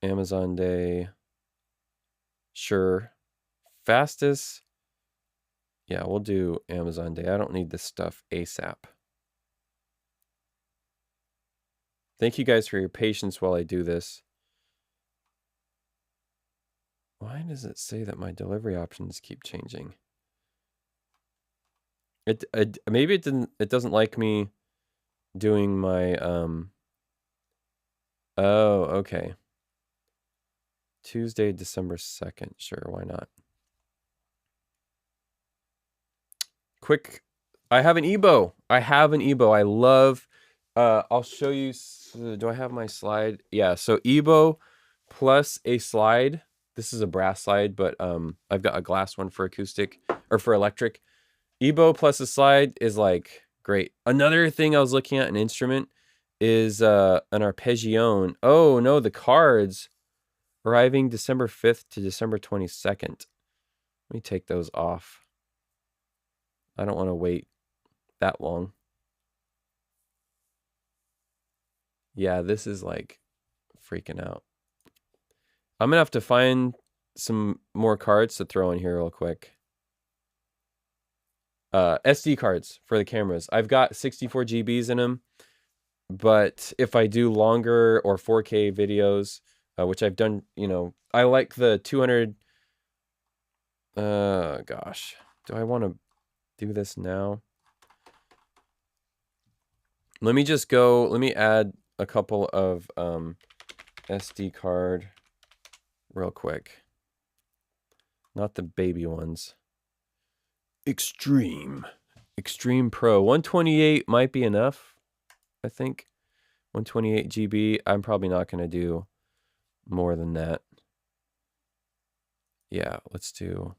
Amazon Day. Sure. Fastest. Yeah, we'll do Amazon Day. I don't need this stuff ASAP. Thank you guys for your patience while I do this. Why does it say that my delivery options keep changing? Maybe it doesn't like me doing my oh, okay. Tuesday, December 2nd. Sure, why not? Quick, I have an EBO. I love I'll show you. Do I have my slide? Yeah, so EBO plus a slide. This is a brass slide, but I've got a glass one for acoustic or for electric. EBO plus a slide is like great. Another thing I was looking at, an instrument, is an arpeggione. Oh no, the cards arriving December 5th to December 22nd. Let me take those off. I don't want to wait that long. Yeah, this is like freaking out. I'm gonna have to find some more cards to throw in here real quick. SD cards for the cameras. I've got 64 GBs in them, but if I do longer or 4K videos, which I've done, I like the 200. Gosh, do I want to do this now? Let me add a couple of SD card real quick. Not the baby ones. Extreme Pro. 128 might be enough, I think. 128 GB. I'm probably not going to do more than that. Yeah, let's do...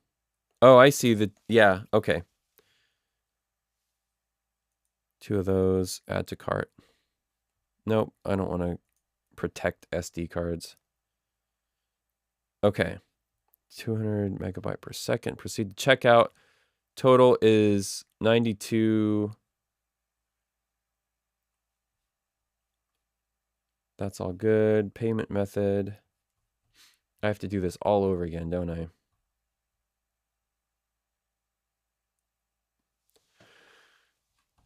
Oh, I see the... Yeah, okay. 2 of those. Add to cart. Nope, I don't want to protect SD cards. Okay. 200 megabyte per second. Proceed to checkout. Total is 92. That's all good. Payment method. I have to do this all over again, don't I?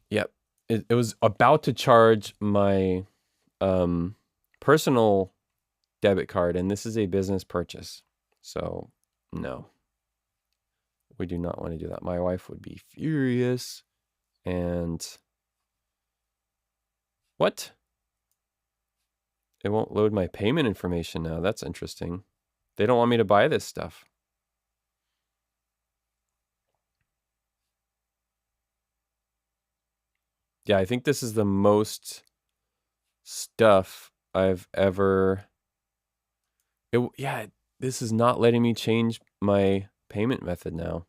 Yep. It was about to charge my personal debit card, and this is a business purchase. So, no. We do not want to do that. My wife would be furious. And what? It won't load my payment information now. That's interesting. They don't want me to buy this stuff. Yeah, I think this is the most stuff I've ever... Yeah, this is not letting me change my payment method now.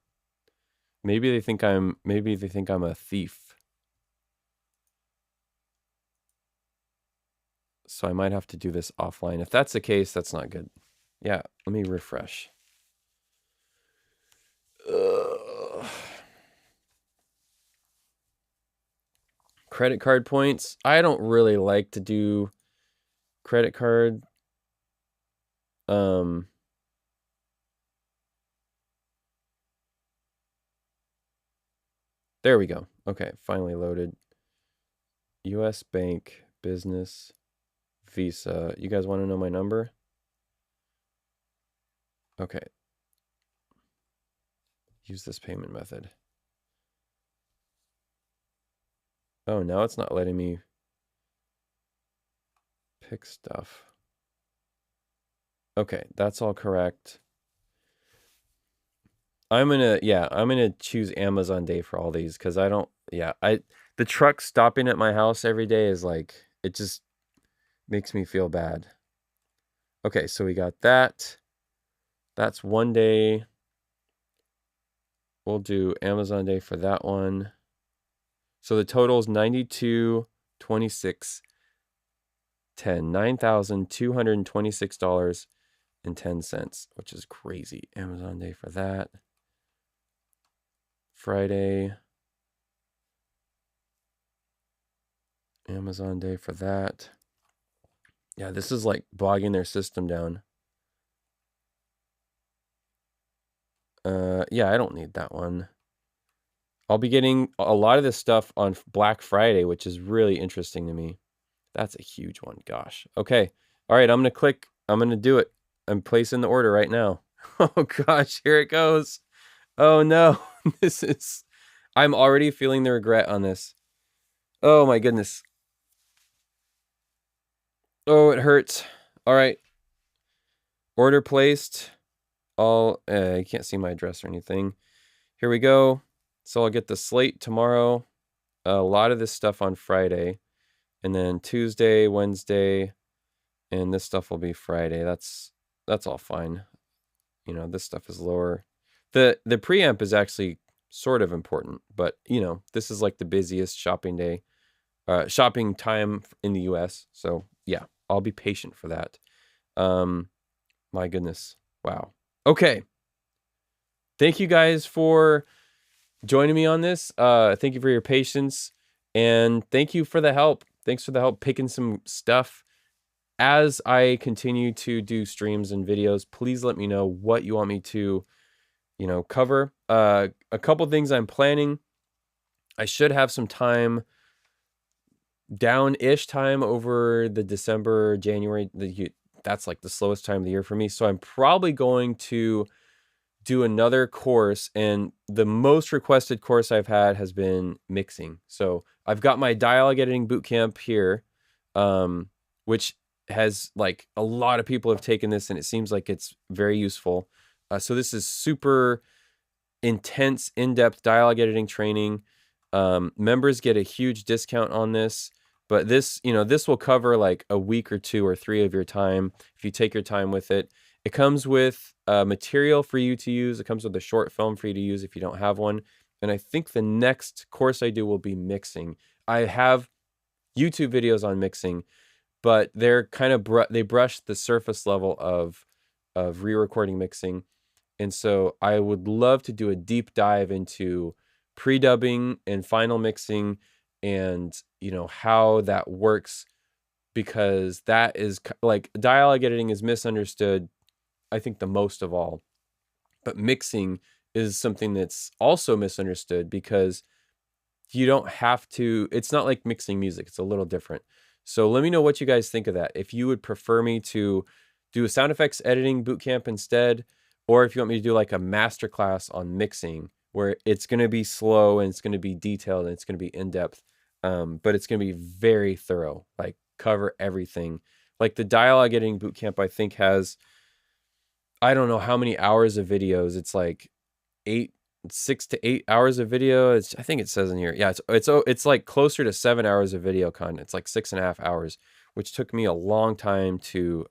Maybe they think I'm a thief. So I might have to do this offline. If that's the case, that's not good. Yeah, let me refresh. Credit card points. I don't really like to do credit card. There we go. Okay, finally loaded. US Bank, Business, Visa. You guys want to know my number? Okay. Use this payment method. Oh, now it's not letting me pick stuff. Okay, that's all correct. I'm gonna choose Amazon Day for all these because the truck stopping at my house every day is like, it just makes me feel bad. Okay, so we got that. That's one day. We'll do Amazon Day for that one. So the total is $92.26.10. $9,226.10, which is crazy. Amazon Day for that. Friday. Amazon Day for that. Yeah, this is like bogging their system down. Yeah, I don't need that one. I'll be getting a lot of this stuff on Black Friday, which is really interesting to me. That's a huge one. Gosh. Okay. All right, I'm going to click. I'm going to do it. I'm placing the order right now. Oh gosh, here it goes. Oh no. I'm already feeling the regret on this. Oh my goodness. Oh, it hurts. All right. Order placed. You can't see my address or anything. Here we go. So I'll get the slate tomorrow. A lot of this stuff on Friday. And then Tuesday, Wednesday, and this stuff will be Friday. That's all fine. You know, this stuff is lower. The preamp is actually sort of important, but you know, this is like the busiest shopping day, shopping time in the US. So yeah, I'll be patient for that. My goodness. Wow. Okay. Thank you guys for joining me on this. Thank you for your patience, and thank you for the help. Thanks for the help picking some stuff. As I continue to do streams and videos, please let me know what you want me to, you know, cover. A couple things I'm planning. I should have some time, down-ish time over the December, January. That's like the slowest time of the year for me. So I'm probably going to do another course, and the most requested course I've had has been mixing. So I've got my dialogue editing bootcamp here, which has like a lot of people have taken this, and it seems like it's very useful. So this is super intense, in-depth dialogue editing training. Members get a huge discount on this, but this will cover like a week or 2 or 3 of your time if you take your time with it. It comes with material for you to use. It comes with a short film for you to use if you don't have one. And I think the next course I do will be mixing. I have YouTube videos on mixing, but they're kind of they brush the surface level of re-recording mixing. And so I would love to do a deep dive into pre-dubbing and final mixing, and you know how that works, because that is like, dialogue editing is misunderstood, I think, the most of all. But mixing is something that's also misunderstood, because you don't have to, it's not like mixing music. It's a little different. So let me know what you guys think of that. If you would prefer me to do a sound effects editing bootcamp instead, or if you want me to do like a masterclass on mixing, where it's going to be slow and it's going to be detailed and it's going to be in-depth, but it's going to be very thorough, like cover everything. Like the dialogue editing bootcamp, I think, has, I don't know how many hours of videos. It's like 6 to 8 hours of video. I think it says in here. Yeah, it's like closer to 7 hours of video content. It's like 6.5 hours, which took me a long time to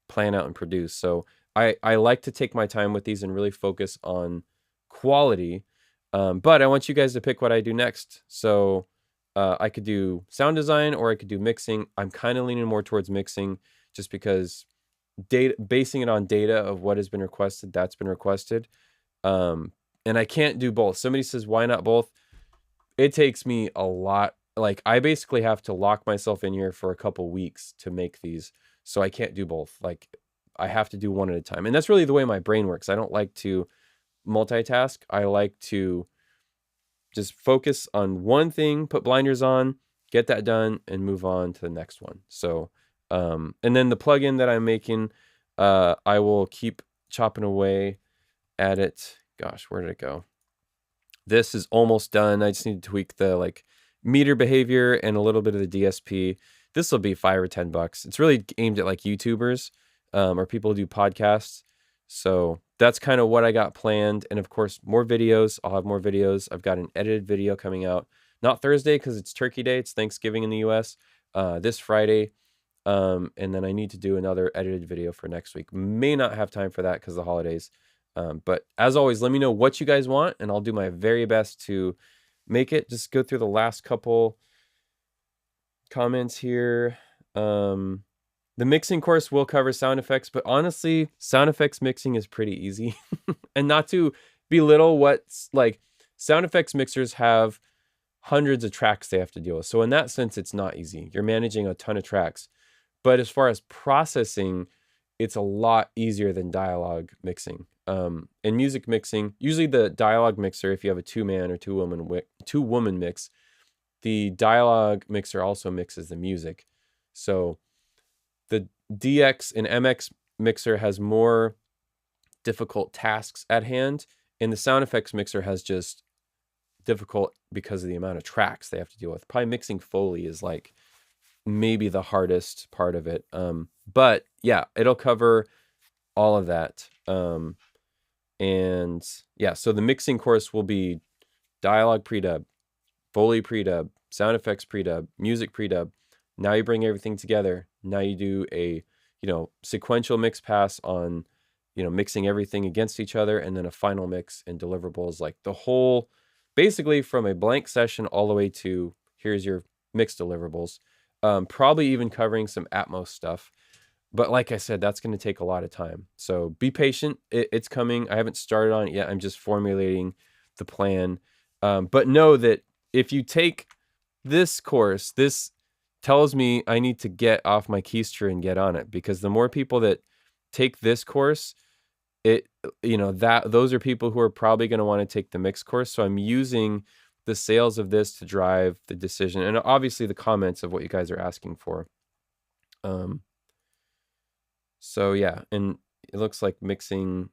plan out and produce. So I like to take my time with these and really focus on quality. But I want you guys to pick what I do next. So I could do sound design or I could do mixing. I'm kind of leaning more towards mixing just because basing it on data of what has been requested, that's been requested. And I can't do both. Somebody says, why not both? It takes me a lot. Like, I basically have to lock myself in here for a couple weeks to make these. So I can't do both. Like, I have to do one at a time. And that's really the way my brain works. I don't like to multitask. I like to just focus on one thing, put blinders on, get that done, and move on to the next one. So, and then the plugin that I'm making, I will keep chopping away at it. Gosh, where did it go? This is almost done. I just need to tweak the like meter behavior and a little bit of the DSP. This will be $5 or $10. It's really aimed at like YouTubers or people who do podcasts. So that's kind of what I got planned. And of course, more videos. I'll have more videos. I've got an edited video coming out. Not Thursday because it's Turkey Day. It's Thanksgiving in the US. This Friday. And then I need to do another edited video for next week. May not have time for that because of the holidays. But as always, let me know what you guys want, and I'll do my very best to make it. Just go through the last couple comments here. The mixing course will cover sound effects, but honestly, sound effects mixing is pretty easy. And not to belittle what's like, sound effects mixers have hundreds of tracks they have to deal with. So in that sense, it's not easy. You're managing a ton of tracks. But as far as processing, it's a lot easier than dialogue mixing. In music mixing, usually the dialogue mixer, if you have a two-man or two-woman mix, the dialogue mixer also mixes the music. So the DX and MX mixer has more difficult tasks at hand, and the sound effects mixer has just difficult because of the amount of tracks they have to deal with. Probably mixing Foley is like maybe the hardest part of it. But yeah, it'll cover all of that. And yeah, so the mixing course will be dialogue pre-dub, Foley pre-dub, sound effects pre-dub, music pre-dub. Now you bring everything together. Now you do a, sequential mix pass on, mixing everything against each other, and then a final mix and deliverables, like the whole, basically from a blank session all the way to here's your mix deliverables. Probably even covering some Atmos stuff. But like I said, that's going to take a lot of time. So be patient. It's coming. I haven't started on it yet. I'm just formulating the plan. But know that if you take this course, this tells me I need to get off my keister and get on it, because the more people that take this course, those are people who are probably going to want to take the mix course. So I'm using the sales of this to drive the decision, and obviously the comments of what you guys are asking for. So yeah, and it looks like mixing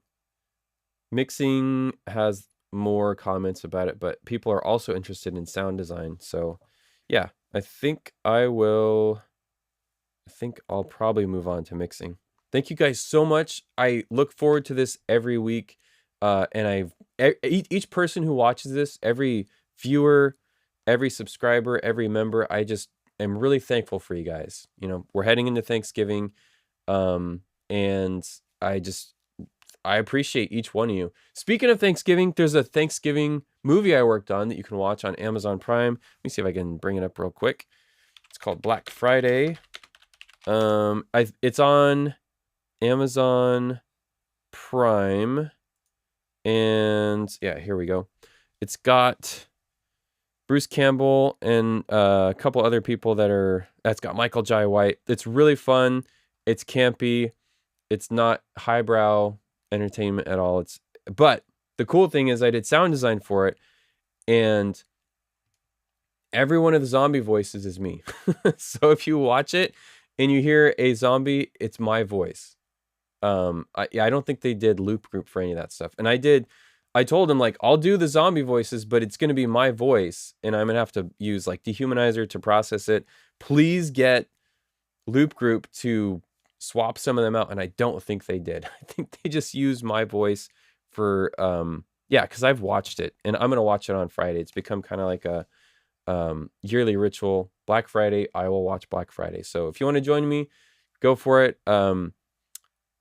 has more comments about it, but people are also interested in sound design. So yeah, I think I'll probably move on to mixing. Thank you guys so much. I look forward to this every week. And each person who watches this, every viewer, every subscriber, every member, I just am really thankful for you guys. We're heading into Thanksgiving. And I appreciate each one of you. Speaking of Thanksgiving, there's a Thanksgiving movie I worked on that you can watch on Amazon Prime. Let me see if I can bring it up real quick. It's called Black Friday. It's on Amazon Prime. And yeah, here we go. It's got Bruce Campbell and a couple other people that's got Michael Jai White. It's really fun. It's campy. It's not highbrow entertainment at all. But the cool thing is I did sound design for it, and every one of the zombie voices is me. So if you watch it and you hear a zombie, it's my voice. I don't think they did loop group for any of that stuff. And I told him, like, I'll do the zombie voices, but it's going to be my voice, and I'm going to have to use like Dehumanizer to process it. Please get loop group to swap some of them out, and I don't think they did. I think they just used my voice for because I've watched it, and I'm gonna watch it on Friday. It's become kind of like a yearly ritual. Black Friday, I will watch Black Friday. So if you want to join me, go for it.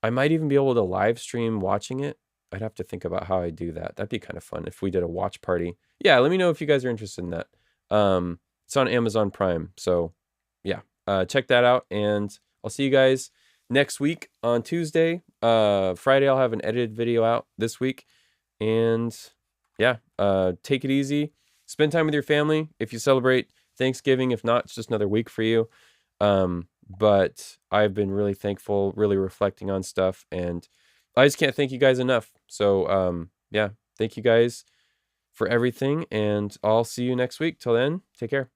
I might even be able to live stream watching it. I'd have to think about how I do that. That'd be kind of fun if we did a watch party. Yeah, let me know if you guys are interested in that. It's on Amazon Prime, so yeah, check that out, and I'll see you guys next week on Tuesday. Friday I'll have an edited video out this week, and yeah, take it easy. Spend time with your family if you celebrate Thanksgiving. If not, it's just another week for you. But I've been really thankful, really reflecting on stuff, and I just can't thank you guys enough. So, yeah, thank you guys for everything, and I'll see you next week. Till then, take care.